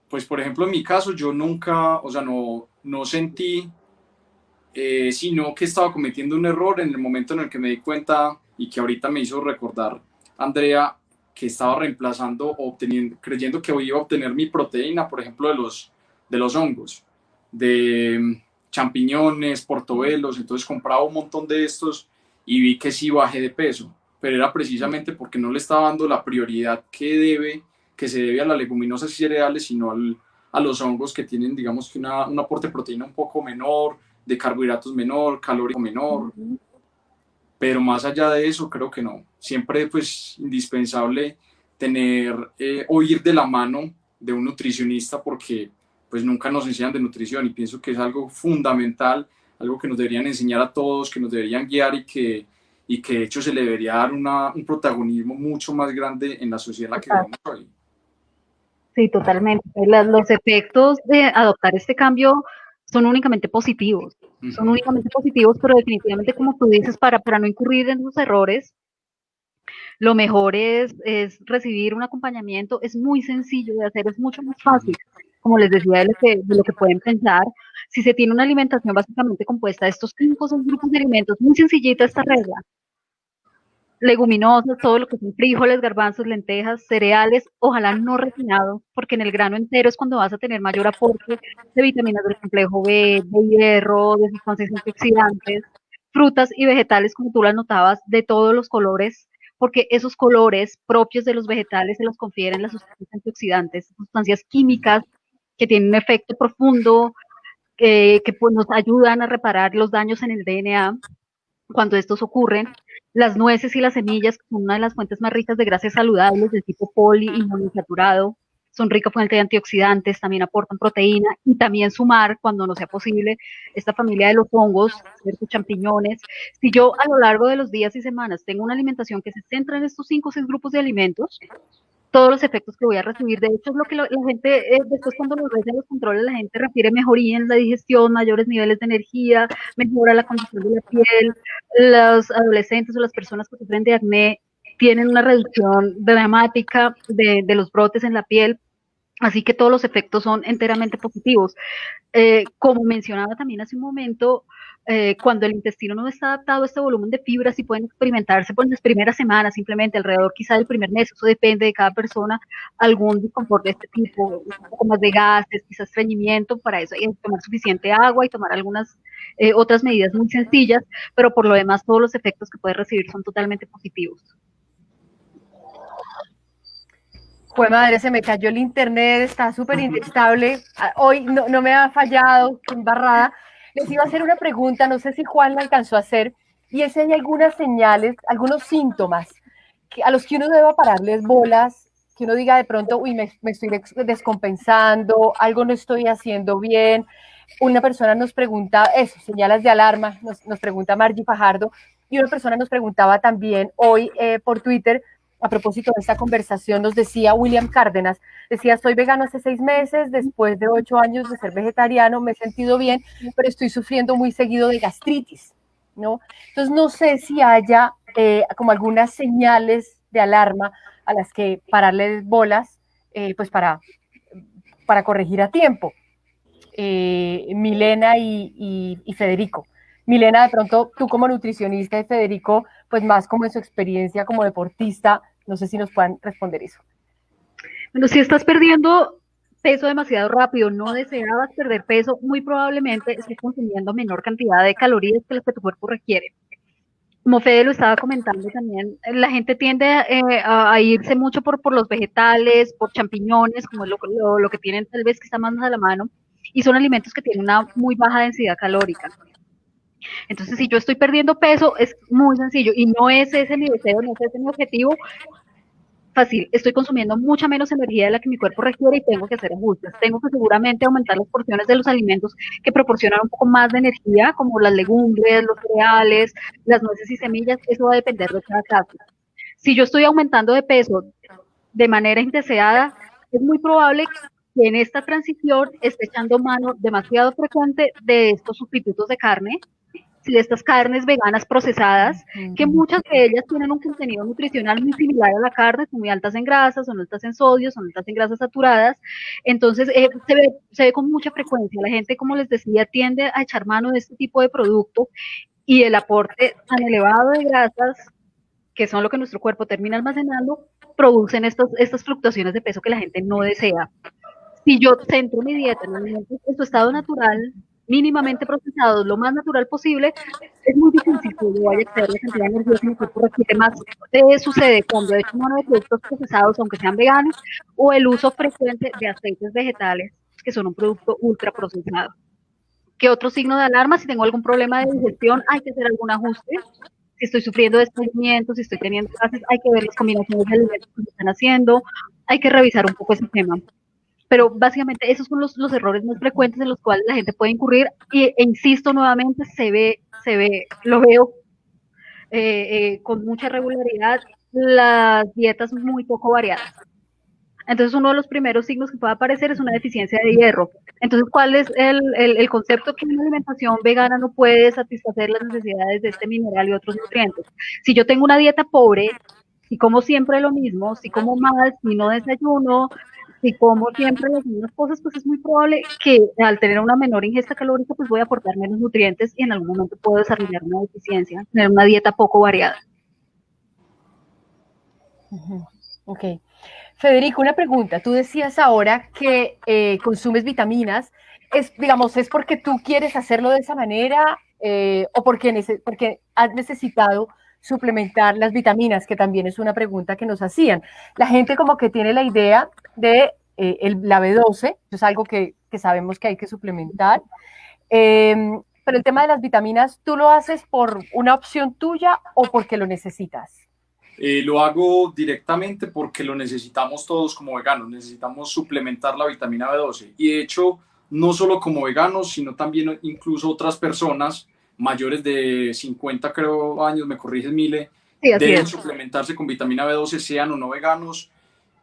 Pues, por ejemplo, en mi caso, yo nunca, o sea, no sentí, sino que estaba cometiendo un error en el momento en el que me di cuenta y que ahorita me hizo recordar, Andrea, que estaba reemplazando o obteniendo, creyendo que iba a obtener mi proteína, por ejemplo, de los hongos, de champiñones, portobelos, entonces compraba un montón de estos y vi que sí bajé de peso, pero era precisamente porque no le estaba dando la prioridad que se debe a las leguminosas y cereales, sino a los hongos que tienen, digamos, que un aporte de proteína un poco menor, de carbohidratos menor, calórico menor, pero más allá de eso creo que no. Siempre pues indispensable tener o ir de la mano de un nutricionista porque pues nunca nos enseñan de nutrición y pienso que es algo fundamental, algo que nos deberían enseñar a todos, que nos deberían guiar y que de hecho se le debería dar un protagonismo mucho más grande en la sociedad en la que vivimos hoy. Sí, totalmente. Los efectos de adoptar este cambio son únicamente positivos. Son únicamente positivos, pero definitivamente, como tú dices, para no incurrir en esos errores, lo mejor es recibir un acompañamiento. Es muy sencillo de hacer, es mucho más fácil, como les decía, de lo que pueden pensar. Si se tiene una alimentación básicamente compuesta de estos 5 o 6 grupos de alimentos, muy sencillita esta regla. Leguminosas, todo lo que son frijoles, garbanzos, lentejas, cereales, ojalá no refinados, porque en el grano entero es cuando vas a tener mayor aporte de vitaminas del complejo B, de hierro, de sustancias antioxidantes, frutas y vegetales, como tú las notabas, de todos los colores, porque esos colores propios de los vegetales se los confieren las sustancias antioxidantes, sustancias químicas que tienen un efecto profundo, que pues, nos ayudan a reparar los daños en el DNA cuando estos ocurren. Las nueces y las semillas son una de las fuentes más ricas de grasas saludables del tipo poli y monoinsaturado, son ricas fuentes de antioxidantes, también aportan proteína y también sumar, cuando no sea posible, esta familia de los hongos, ¿cierto? Champiñones. Si yo a lo largo de los días y semanas tengo una alimentación que se centra en estos 5 o 6 grupos de alimentos, todos los efectos que voy a recibir. De hecho, es lo que la gente, después cuando nos realizan los controles, la gente refiere mejoría en la digestión, mayores niveles de energía, mejora la condición de la piel. Los adolescentes o las personas que sufren de acné tienen una reducción dramática de los brotes en la piel. Así que todos los efectos son enteramente positivos. Como mencionaba también hace un momento, cuando el intestino no está adaptado a este volumen de fibras, sí pueden experimentarse pues, en las primeras semanas, simplemente alrededor quizá del primer mes, eso depende de cada persona, algún disconfort de este tipo, un poco más de gases, quizás estreñimiento. Para eso hay que tomar suficiente agua y tomar algunas otras medidas muy sencillas, pero por lo demás todos los efectos que puedes recibir son totalmente positivos. Pues madre, se me cayó el internet, está súper inestable. Hoy no me ha fallado, qué embarrada. Les iba a hacer una pregunta, no sé si Juan la alcanzó a hacer, y es si hay algunas señales, algunos síntomas a los que uno deba pararles bolas, que uno diga de pronto, uy, me estoy descompensando, algo no estoy haciendo bien. Una persona nos pregunta, eso, señales de alarma, nos pregunta Margie Fajardo, y una persona nos preguntaba también hoy por Twitter, a propósito de esta conversación, nos decía William Cárdenas, decía, soy vegano hace 6 meses, después de 8 años de ser vegetariano, me he sentido bien, pero estoy sufriendo muy seguido de gastritis, ¿no? Entonces, no sé si haya como algunas señales de alarma a las que pararle bolas, pues para corregir a tiempo. Milena y Federico. Milena, de pronto, tú como nutricionista y Federico, pues más como en su experiencia como deportista, no sé si nos puedan responder eso. Bueno, si estás perdiendo peso demasiado rápido, no deseabas perder peso, muy probablemente estés consumiendo menor cantidad de calorías que las que tu cuerpo requiere. Como Fede lo estaba comentando también, la gente tiende a irse mucho por los vegetales, por champiñones, como es lo que tienen tal vez que está más a la mano, y son alimentos que tienen una muy baja densidad calórica. Entonces, si yo estoy perdiendo peso, es muy sencillo, y no es ese mi deseo, no es ese mi objetivo, fácil, estoy consumiendo mucha menos energía de la que mi cuerpo requiere y tengo que hacer ajustes. Tengo que seguramente aumentar las porciones de los alimentos que proporcionan un poco más de energía, como las legumbres, los cereales, las nueces y semillas. Eso va a depender de cada caso. Si yo estoy aumentando de peso de manera indeseada, es muy probable que en esta transición esté echando mano demasiado frecuente de estos sustitutos de carne, de estas carnes veganas procesadas, que muchas de ellas tienen un contenido nutricional muy similar a la carne, son muy altas en grasas, son altas en sodio, son altas en grasas saturadas. Entonces se ve con mucha frecuencia. La gente, como les decía, tiende a echar mano de este tipo de producto, y el aporte tan elevado de grasas, que son lo que nuestro cuerpo termina almacenando, producen estas fluctuaciones de peso que la gente no desea. Si yo centro mi dieta en alimentos en su estado natural, mínimamente procesados, lo más natural posible, es muy difícil que yo vaya a exceder la cantidad de energía que mi cuerpo requiere. Más sucede cuando he hecho mano de productos procesados, aunque sean veganos, o el uso frecuente de aceites vegetales, que son un producto ultra procesado. ¿Qué otro signo de alarma? Si tengo algún problema de digestión, hay que hacer algún ajuste. Si estoy sufriendo de estreñimiento, si estoy teniendo gases, hay que ver las combinaciones de alimentos que se están haciendo, hay que revisar un poco ese tema. Pero básicamente esos son los errores más frecuentes en los cuales la gente puede incurrir, e insisto nuevamente, lo veo con mucha regularidad, las dietas muy poco variadas. Entonces, uno de los primeros signos que puede aparecer es una deficiencia de hierro. Entonces, ¿cuál es el concepto? Que una alimentación vegana no puede satisfacer las necesidades de este mineral y otros nutrientes. Si yo tengo una dieta pobre, si como siempre lo mismo, si como mal, si no desayuno, si como siempre las mismas cosas, pues es muy probable que al tener una menor ingesta calórica, pues voy a aportar menos nutrientes y en algún momento puedo desarrollar una deficiencia, tener una dieta poco variada. Ok. Federico, una pregunta. Tú decías ahora que consumes vitaminas. Digamos, ¿es porque tú quieres hacerlo de esa manera o porque has necesitado suplementar las vitaminas? Que también es una pregunta que nos hacían. La gente como que tiene la idea de la B12, es algo que sabemos que hay que suplementar. Pero el tema de las vitaminas, ¿tú lo haces por una opción tuya o porque lo necesitas? Lo hago directamente porque lo necesitamos todos como veganos, necesitamos suplementar la vitamina B12 y de hecho no solo como veganos, sino también incluso otras personas mayores de 50 creo años, me corriges Mile, sí, deben suplementarse con vitamina B12 sean o no veganos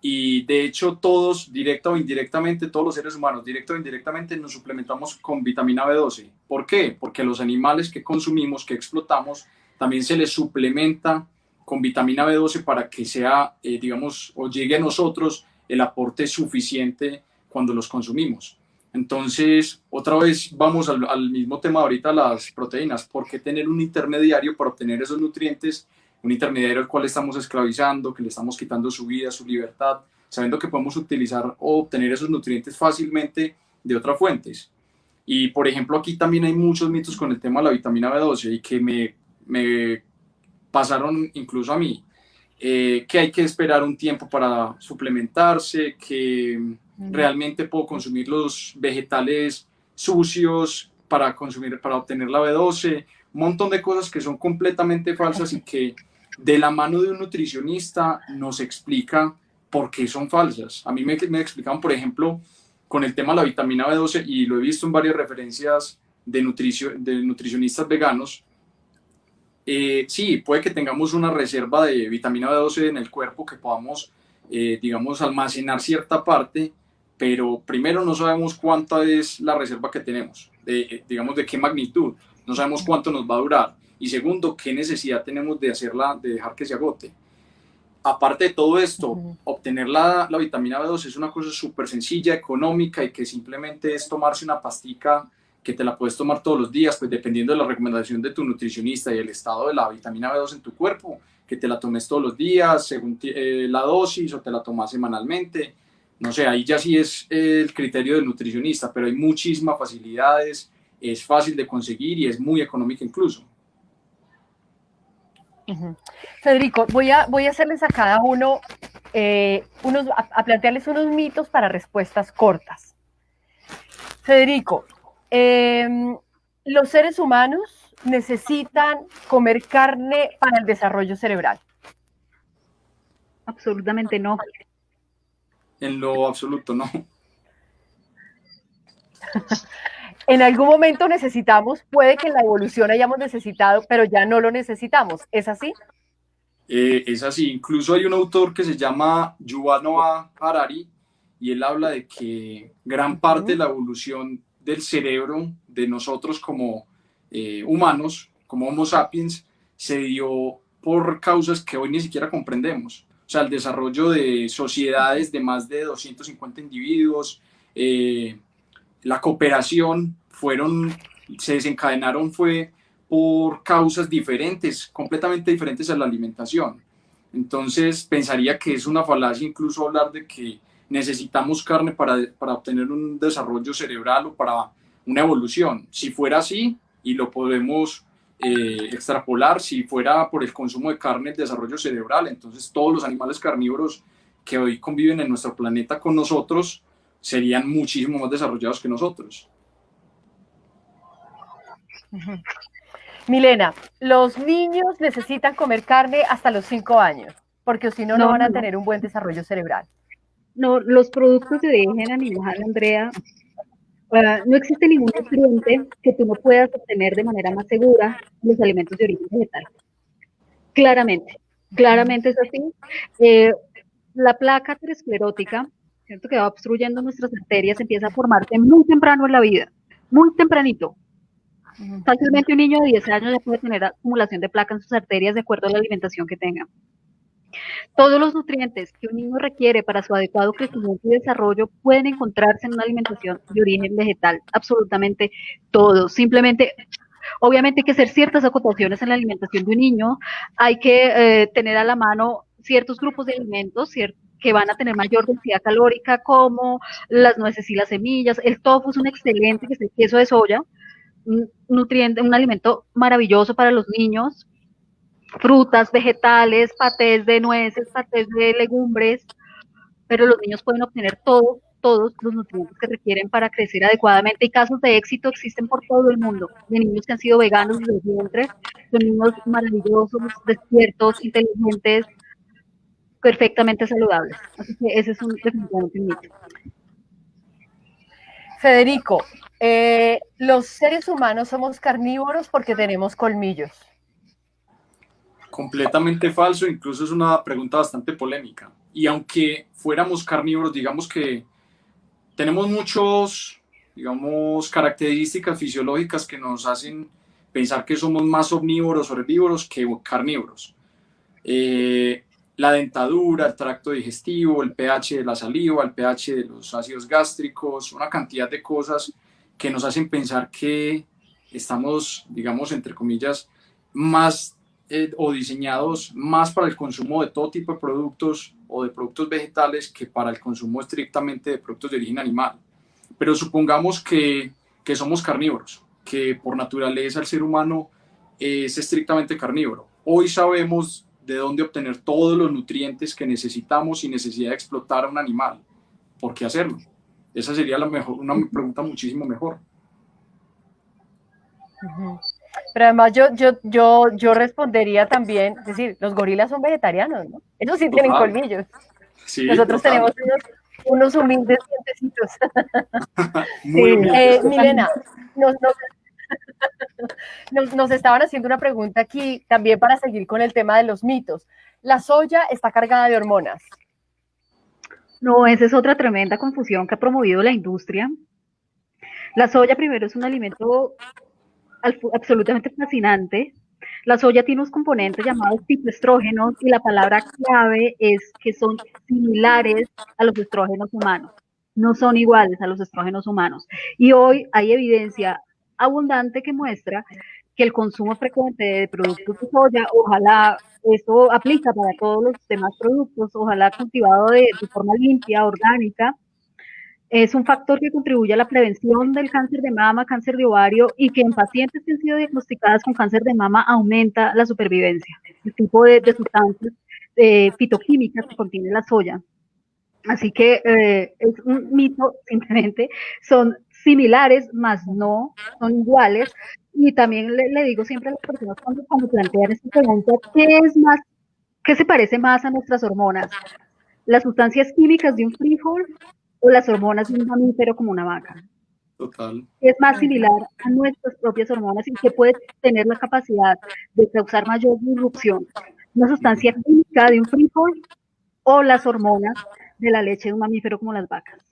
y de hecho todos, directa o indirectamente, todos los seres humanos, directa o indirectamente nos suplementamos con vitamina B12. ¿Por qué? Porque a los animales que consumimos, que explotamos, también se les suplementa con vitamina B12 para que sea, digamos, o llegue a nosotros el aporte suficiente cuando los consumimos. Entonces, otra vez vamos al mismo tema ahorita, las proteínas. ¿Por qué tener un intermediario para obtener esos nutrientes? Un intermediario al cual estamos esclavizando, que le estamos quitando su vida, su libertad, sabiendo que podemos utilizar o obtener esos nutrientes fácilmente de otras fuentes. Y, por ejemplo, aquí también hay muchos mitos con el tema de la vitamina B12 y que me pasaron incluso a mí, que hay que esperar un tiempo para suplementarse, que realmente puedo consumir los vegetales sucios para obtener la B12, un montón de cosas que son completamente falsas y que de la mano de un nutricionista nos explica por qué son falsas. A mí me explicaban, por ejemplo, con el tema de la vitamina B12, y lo he visto en varias referencias de nutricionistas veganos, Sí, puede que tengamos una reserva de vitamina B12 en el cuerpo que podamos, digamos, almacenar cierta parte, pero primero no sabemos cuánta es la reserva que tenemos, digamos, de qué magnitud, no sabemos cuánto nos va a durar, y segundo, qué necesidad tenemos de hacerla, de dejar que se agote. Aparte de todo esto, obtener la vitamina B12 es una cosa súper sencilla, económica y que simplemente es tomarse una pastica que te la puedes tomar todos los días, pues dependiendo de la recomendación de tu nutricionista y el estado de la vitamina B12 en tu cuerpo, que te la tomes todos los días según la dosis o te la tomas semanalmente. No sé, ahí ya sí es el criterio del nutricionista, pero hay muchísimas facilidades, es fácil de conseguir y es muy económica incluso. Federico, voy a hacerles a cada uno, a plantearles unos mitos para respuestas cortas. Federico, los seres humanos necesitan comer carne para el desarrollo cerebral. Absolutamente no. En lo absoluto, no. En algún momento necesitamos, puede que en la evolución hayamos necesitado, pero ya no lo necesitamos. ¿Es así? Es así. Incluso hay un autor que se llama Yuval Noah Harari y él habla de que gran parte de la evolución del cerebro de nosotros como humanos, como Homo sapiens, se dio por causas que hoy ni siquiera comprendemos. O sea, el desarrollo de sociedades de más de 250 individuos, la cooperación se desencadenaron fue por causas diferentes, completamente diferentes a la alimentación. Entonces, pensaría que es una falacia incluso hablar de que necesitamos carne para obtener un desarrollo cerebral o para una evolución. Si fuera así, y lo podemos extrapolar, si fuera por el consumo de carne el desarrollo cerebral, entonces todos los animales carnívoros que hoy conviven en nuestro planeta con nosotros serían muchísimo más desarrollados que nosotros. Milena, los niños necesitan comer carne hasta los 5 años, porque si no, no van a tener un buen desarrollo cerebral. No, los productos de origen animal, Andrea, no existe ningún nutriente que tú no puedas obtener de manera más segura en los alimentos de origen vegetal. Claramente es así. La placa aterosclerótica, ¿cierto?, que va obstruyendo nuestras arterias, empieza a formarse muy temprano en la vida, muy tempranito. Fácilmente un niño de 10 años ya puede tener acumulación de placa en sus arterias de acuerdo a la alimentación que tenga. Todos los nutrientes que un niño requiere para su adecuado crecimiento y desarrollo pueden encontrarse en una alimentación de origen vegetal, absolutamente todos. Simplemente, obviamente hay que hacer ciertas acotaciones en la alimentación de un niño, hay que tener a la mano ciertos grupos de alimentos, que van a tener mayor densidad calórica, como las nueces y las semillas. El tofu es un excelente, que es el queso de soya, un nutriente, un alimento maravilloso para los niños. Frutas, vegetales, patés de nueces, patés de legumbres, pero los niños pueden obtener todos los nutrientes que requieren para crecer adecuadamente, y casos de éxito existen por todo el mundo, de niños que han sido veganos desde el vientre, son niños maravillosos, despiertos, inteligentes, perfectamente saludables. Así que ese es definitivamente un mito. Federico, los seres humanos somos carnívoros porque tenemos colmillos. Completamente falso, incluso es una pregunta bastante polémica. Y aunque fuéramos carnívoros, digamos que tenemos muchos, digamos, características fisiológicas que nos hacen pensar que somos más omnívoros o herbívoros que carnívoros. La dentadura, el tracto digestivo, el pH de la saliva, el pH de los ácidos gástricos, una cantidad de cosas que nos hacen pensar que estamos, digamos, entre comillas, más o diseñados más para el consumo de todo tipo de productos o de productos vegetales que para el consumo estrictamente de productos de origen animal. Pero supongamos que somos carnívoros, que por naturaleza el ser humano es estrictamente carnívoro. Hoy sabemos de dónde obtener todos los nutrientes que necesitamos sin necesidad de explotar a un animal. ¿Por qué hacerlo? Esa sería una pregunta muchísimo mejor. Pero además yo respondería también, es decir, los gorilas son vegetarianos, ¿no? Ellos sí tienen colmillos. Sí, nosotros tenemos unos humildes dientecitos. Muy humildes. Milena, Nos estaban haciendo una pregunta aquí también para seguir con el tema de los mitos. ¿La soya está cargada de hormonas? No, esa es otra tremenda confusión que ha promovido la industria. La soya primero es un alimento absolutamente fascinante. La soya tiene unos componentes llamados fitoestrógenos y la palabra clave es que son similares a los estrógenos humanos, no son iguales a los estrógenos humanos. Y hoy hay evidencia abundante que muestra que el consumo frecuente de productos de soya, ojalá esto aplica para todos los demás productos, ojalá cultivado de forma limpia, orgánica, es un factor que contribuye a la prevención del cáncer de mama, cáncer de ovario y que en pacientes que han sido diagnosticadas con cáncer de mama aumenta la supervivencia. El tipo de sustancias fitoquímicas que contiene la soya. Así que es un mito, simplemente son similares, mas no son iguales. Y también le digo siempre a las personas cuando plantean esta pregunta, ¿qué se parece más a nuestras hormonas? ¿Las sustancias químicas de un frijol o las hormonas de un mamífero como una vaca? Total. Es más similar a nuestras propias hormonas y que puede tener la capacidad de causar mayor disrupción. ¿Una sustancia química de un frijol o las hormonas de la leche de un mamífero como las vacas?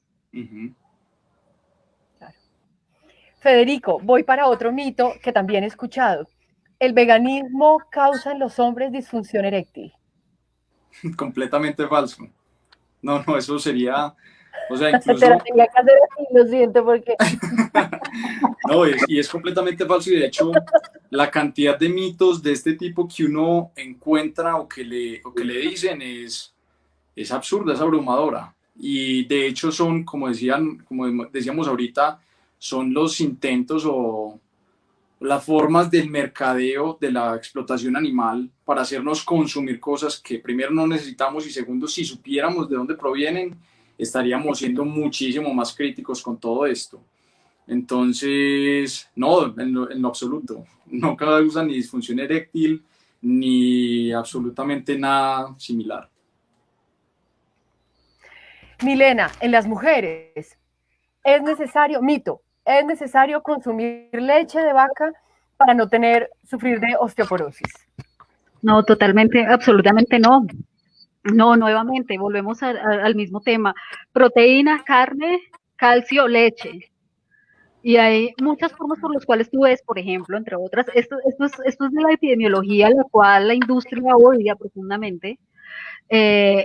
Claro. Federico, voy para otro mito que también he escuchado. ¿El veganismo causa en los hombres disfunción eréctil? Completamente falso. No, eso sería, o sea, incluso... Te la tenía que hacer así, lo siento, porque... No, y es completamente falso, y de hecho la cantidad de mitos de este tipo que uno encuentra o que le dicen es absurda, es abrumadora. Y de hecho son, como decíamos ahorita, son los intentos o las formas del mercadeo, de la explotación animal para hacernos consumir cosas que primero no necesitamos y segundo, si supiéramos de dónde provienen, estaríamos siendo muchísimo más críticos con todo esto. Entonces, no, en lo absoluto, no causa ni disfunción eréctil ni absolutamente nada similar. Milena, en las mujeres, es necesario consumir leche de vaca para no sufrir de osteoporosis. No, totalmente, absolutamente no. No, nuevamente, volvemos al mismo tema. Proteína, carne, calcio, leche. Y hay muchas formas por las cuales tú ves, por ejemplo, entre otras, esto es de la epidemiología, la cual la industria odia profundamente.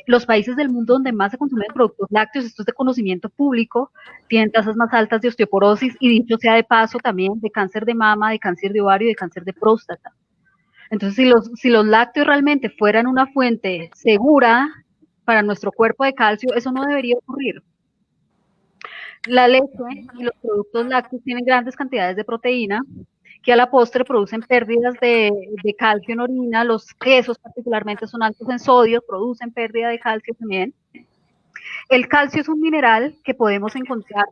Los países del mundo donde más se consumen productos lácteos, esto es de conocimiento público, tienen tasas más altas de osteoporosis y dicho sea de paso también de cáncer de mama, de cáncer de ovario y de cáncer de próstata. Entonces, si los lácteos realmente fueran una fuente segura para nuestro cuerpo de calcio, eso no debería ocurrir. La leche y los productos lácteos tienen grandes cantidades de proteína que a la postre producen pérdidas de calcio en orina. Los quesos particularmente son altos en sodio, producen pérdida de calcio también. El calcio es un mineral que podemos encontrar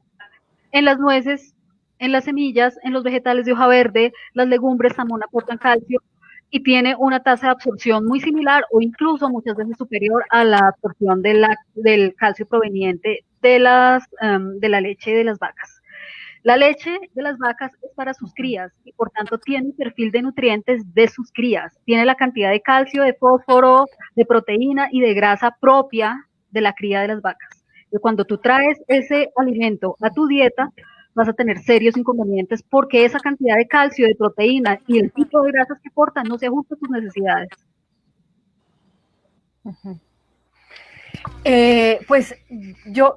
en las nueces, en las semillas, en los vegetales de hoja verde, las legumbres también aportan calcio y tiene una tasa de absorción muy similar o incluso muchas veces superior a la absorción del calcio proveniente de la leche de las vacas. La leche de las vacas es para sus crías y por tanto tiene el perfil de nutrientes de sus crías. Tiene la cantidad de calcio, de fósforo, de proteína y de grasa propia de la cría de las vacas. Y cuando tú traes ese alimento a tu dieta, vas a tener serios inconvenientes porque esa cantidad de calcio, de proteína y el tipo de grasas que aportan no se ajusta a tus necesidades. Pues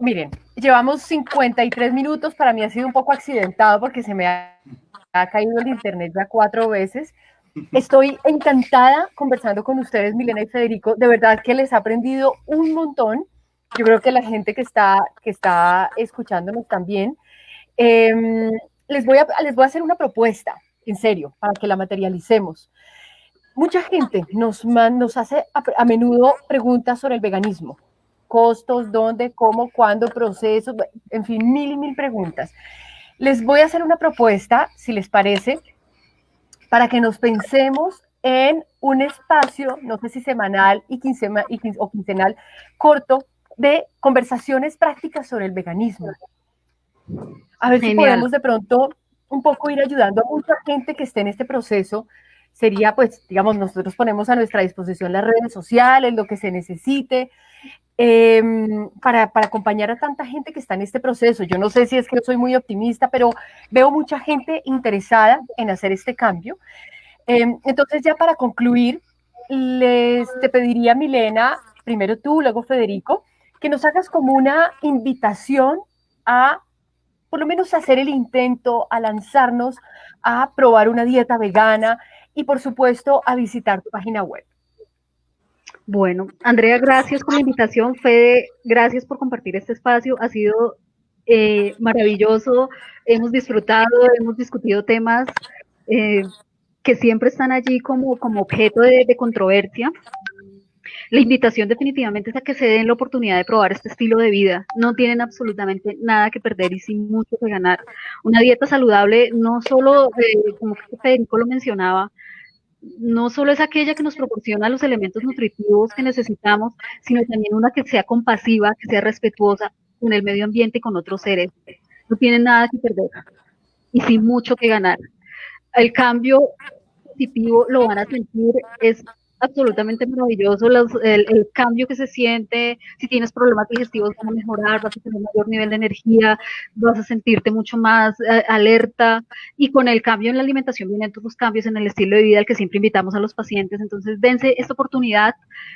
miren, llevamos 53 minutos, para mí ha sido un poco accidentado porque se me ha caído el internet ya 4 veces. Estoy encantada conversando con ustedes, Milena y Federico, de verdad que les he aprendido un montón. Yo creo que la gente que está escuchándonos también. Les voy a hacer una propuesta, en serio, para que la materialicemos. Mucha gente nos hace a menudo preguntas sobre el veganismo. Costos, dónde, cómo, cuándo, procesos, en fin, mil preguntas. Les voy a hacer una propuesta, si les parece, para que nos pensemos en un espacio, no sé si semanal o quincenal, corto, de conversaciones prácticas sobre el veganismo. A ver si podemos de pronto un poco ir ayudando a mucha gente que esté en este proceso, sería, pues, digamos, nosotros ponemos a nuestra disposición las redes sociales, lo que se necesite, para acompañar a tanta gente que está en este proceso. Yo no sé si es que yo soy muy optimista, pero veo mucha gente interesada en hacer este cambio. Entonces, ya para concluir, te pediría, Milena, primero tú, luego Federico, que nos hagas como una invitación a, por lo menos, hacer el intento, a lanzarnos a probar una dieta vegana y, por supuesto, a visitar tu página web. Bueno, Andrea, gracias por la invitación. Fede, gracias por compartir este espacio. Ha sido maravilloso. Hemos disfrutado, hemos discutido temas que siempre están allí como objeto de controversia. La invitación definitivamente es a que se den la oportunidad de probar este estilo de vida. No tienen absolutamente nada que perder y sin mucho que ganar. Una dieta saludable no solo, como Federico lo mencionaba, no solo es aquella que nos proporciona los elementos nutritivos que necesitamos, sino también una que sea compasiva, que sea respetuosa con el medio ambiente y con otros seres. No tienen nada que perder y sin mucho que ganar. El cambio positivo lo van a sentir, es absolutamente maravilloso el cambio que se siente. Si tienes problemas digestivos van a mejorar, vas a tener mayor nivel de energía, vas a sentirte mucho más alerta, y con el cambio en la alimentación vienen todos los cambios en el estilo de vida al que siempre invitamos a los pacientes. Entonces dense esta oportunidad,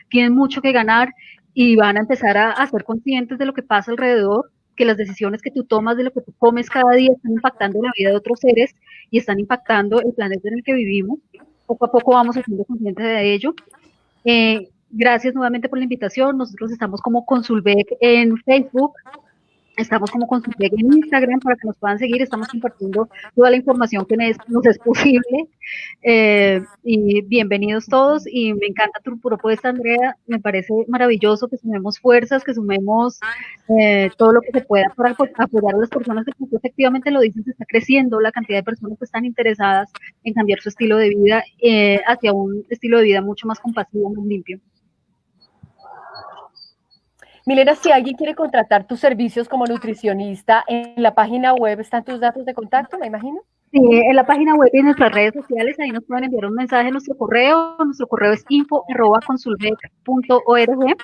tienen mucho que ganar y van a empezar a ser conscientes de lo que pasa alrededor, que las decisiones que tú tomas de lo que tú comes cada día están impactando la vida de otros seres y están impactando el planeta en el que vivimos. Poco a poco vamos siendo conscientes de ello. Gracias nuevamente por la invitación. Nosotros estamos como Consulbec en Facebook, estamos como Consulbec en Instagram para que nos puedan seguir. Estamos compartiendo toda la información que nos es posible. Y bienvenidos todos. Y me encanta tu propuesta, Andrea. Me parece maravilloso que sumemos fuerzas, que sumemos todo lo que se pueda para apoyar a las personas que, pues, efectivamente lo dicen, se está creciendo la cantidad de personas que están interesadas en cambiar su estilo de vida hacia un estilo de vida mucho más compasivo, más limpio. Milena, si alguien quiere contratar tus servicios como nutricionista, en la página web están tus datos de contacto, me imagino. Sí, en la página web y en nuestras redes sociales, ahí nos pueden enviar un mensaje a nuestro correo es info@consulbec.org.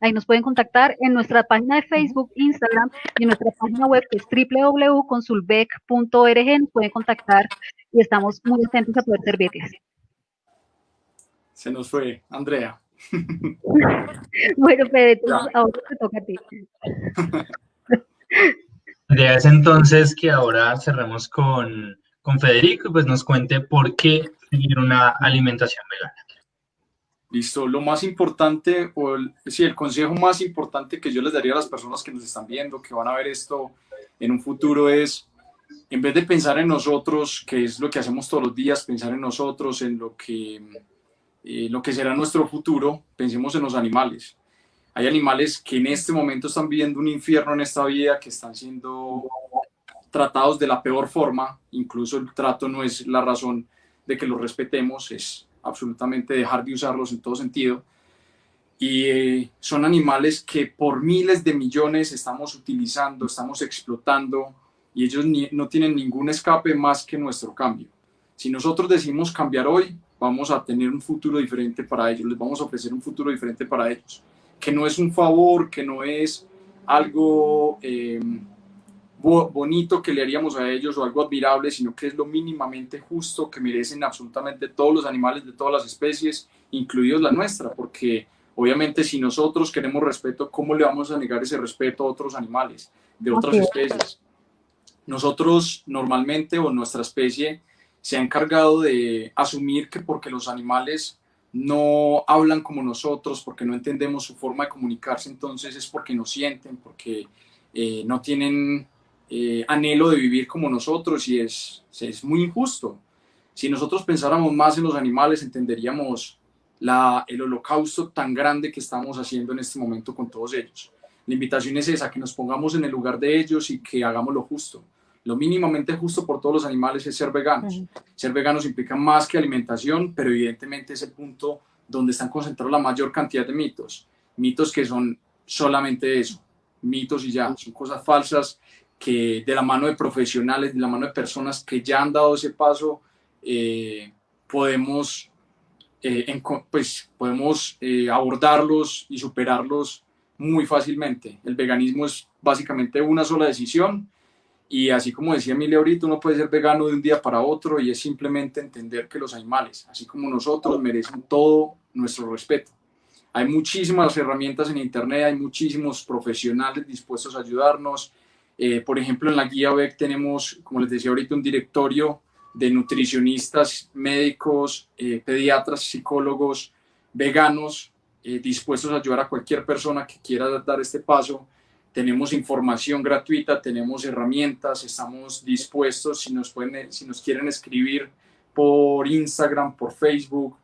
Ahí nos pueden contactar en nuestra página de Facebook, Instagram y en nuestra página web que es www.consulbec.org. Nos pueden contactar y estamos muy atentos a poder servirles. Se nos fue, Andrea. Bueno, Fede, ahora te toca a ti. La idea es entonces que ahora cerremos con Federico y pues nos cuente por qué seguir una alimentación vegana. Listo, lo más importante, el consejo más importante que yo les daría a las personas que nos están viendo, que van a ver esto en un futuro, es, en vez de pensar en nosotros, que es lo que hacemos todos los días, pensar en nosotros, en lo que será nuestro futuro, pensemos en los animales. Hay animales que en este momento están viviendo un infierno en esta vida, que están siendo tratados de la peor forma. Incluso el trato no es la razón de que los respetemos, es absolutamente dejar de usarlos en todo sentido. Y son animales que por miles de millones estamos utilizando, estamos explotando, y ellos no tienen ningún escape más que nuestro cambio. Si nosotros decidimos cambiar hoy, vamos a tener un futuro diferente para ellos, les vamos a ofrecer un futuro diferente para ellos, que no es un favor, que no es algo bonito que le haríamos a ellos o algo admirable, sino que es lo mínimamente justo que merecen absolutamente todos los animales de todas las especies, incluidos la nuestra, porque obviamente si nosotros queremos respeto, ¿cómo le vamos a negar ese respeto a otros animales de otras especies? Nosotros normalmente, o nuestra especie, se ha encargado de asumir que porque los animales no hablan como nosotros, porque no entendemos su forma de comunicarse, entonces es porque no sienten, porque no tienen anhelo de vivir como nosotros, y es muy injusto. Si nosotros pensáramos más en los animales, entenderíamos el holocausto tan grande que estamos haciendo en este momento con todos ellos. La invitación es esa, que nos pongamos en el lugar de ellos y que hagamos lo justo. Lo mínimamente justo por todos los animales es ser veganos. Ser veganos implica más que alimentación, pero evidentemente es el punto donde están concentrados la mayor cantidad de mitos. Mitos que son solamente eso, mitos y ya, son cosas falsas que de la mano de profesionales, de la mano de personas que ya han dado ese paso, podemos abordarlos y superarlos muy fácilmente. El veganismo es básicamente una sola decisión y así como decía Emilia ahorita, uno puede ser vegano de un día para otro y es simplemente entender que los animales, así como nosotros, merecen todo nuestro respeto. Hay muchísimas herramientas en internet, hay muchísimos profesionales dispuestos a ayudarnos. Por ejemplo, en la guía VEG tenemos, como les decía ahorita, un directorio de nutricionistas, médicos, pediatras, psicólogos, veganos, dispuestos a ayudar a cualquier persona que quiera dar este paso. Tenemos información gratuita, tenemos herramientas, estamos dispuestos, si nos quieren escribir por Instagram, por Facebook,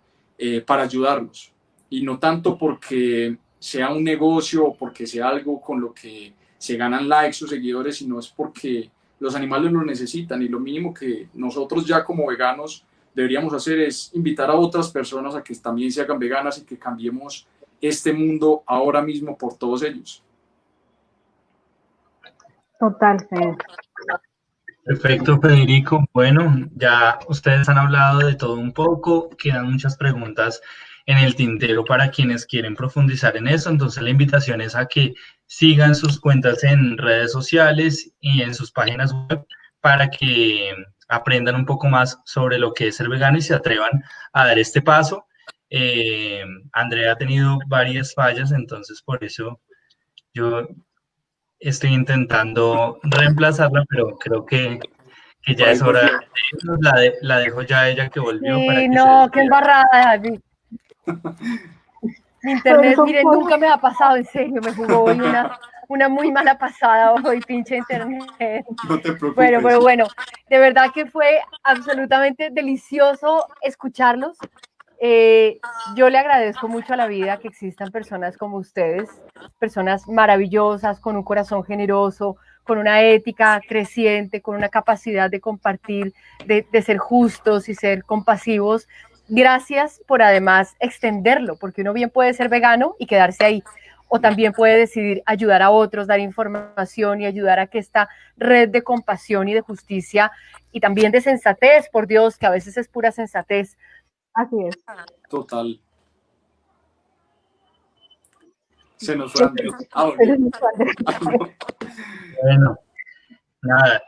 para ayudarlos. Y no tanto porque sea un negocio o porque sea algo con lo que se ganan likes o seguidores, sino es porque los animales lo necesitan y lo mínimo que nosotros ya como veganos deberíamos hacer es invitar a otras personas a que también se hagan veganas y que cambiemos este mundo ahora mismo por todos ellos. Total, Fede. Perfecto, Federico. Bueno, ya ustedes han hablado de todo un poco, quedan muchas preguntas en el tintero para quienes quieren profundizar en eso, entonces la invitación es a que sigan sus cuentas en redes sociales y en sus páginas web para que aprendan un poco más sobre lo que es ser vegano y se atrevan a dar este paso. Andrea ha tenido varias fallas, entonces por eso yo estoy intentando reemplazarla, pero creo que ya es hora la dejo ya a ella que volvió para Sí, que no, qué se embarrada. Mi internet, miren, nunca me ha pasado, en serio, me jugó hoy una muy mala pasada hoy, pinche internet. No te preocupes. Bueno, pero bueno, de verdad que fue absolutamente delicioso escucharlos. Yo le agradezco mucho a la vida que existan personas como ustedes, personas maravillosas, con un corazón generoso, con una ética creciente, con una capacidad de compartir, de ser justos y ser compasivos. Gracias por además extenderlo, porque uno bien puede ser vegano y quedarse ahí, o también puede decidir ayudar a otros, dar información y ayudar a que esta red de compasión y de justicia y también de sensatez, por Dios, que a veces es pura sensatez. Así es. Total. Se nos fue Andrés. Bueno, nada,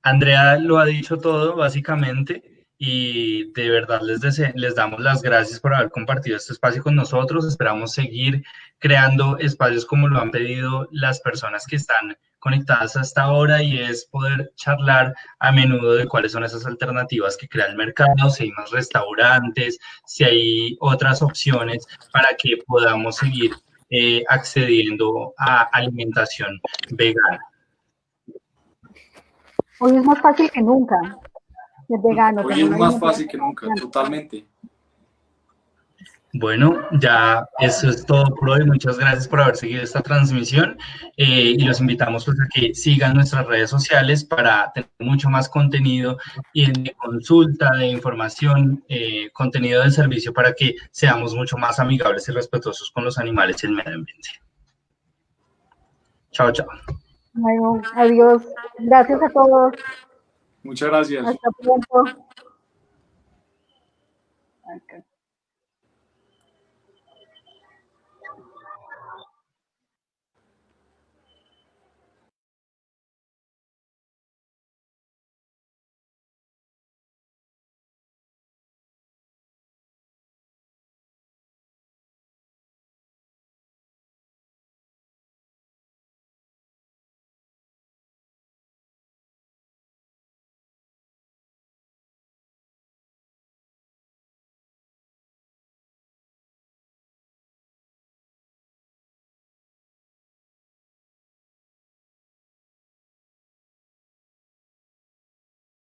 Andrea lo ha dicho todo básicamente y de verdad les damos las gracias por haber compartido este espacio con nosotros. Esperamos seguir creando espacios como lo han pedido las personas que están conectadas hasta ahora y es poder charlar a menudo de cuáles son esas alternativas que crea el mercado, si hay más restaurantes, si hay otras opciones para que podamos seguir accediendo a alimentación vegana. Hoy es más fácil que nunca ser vegano. Hoy es más fácil que nunca, totalmente. Bueno, ya eso es todo por hoy. Muchas gracias por haber seguido esta transmisión y los invitamos pues, a que sigan nuestras redes sociales para tener mucho más contenido y de consulta, de información, contenido de servicio para que seamos mucho más amigables y respetuosos con los animales y el medio ambiente. Chao, chao. Bueno, adiós. Gracias a todos. Muchas gracias. Hasta pronto. Okay.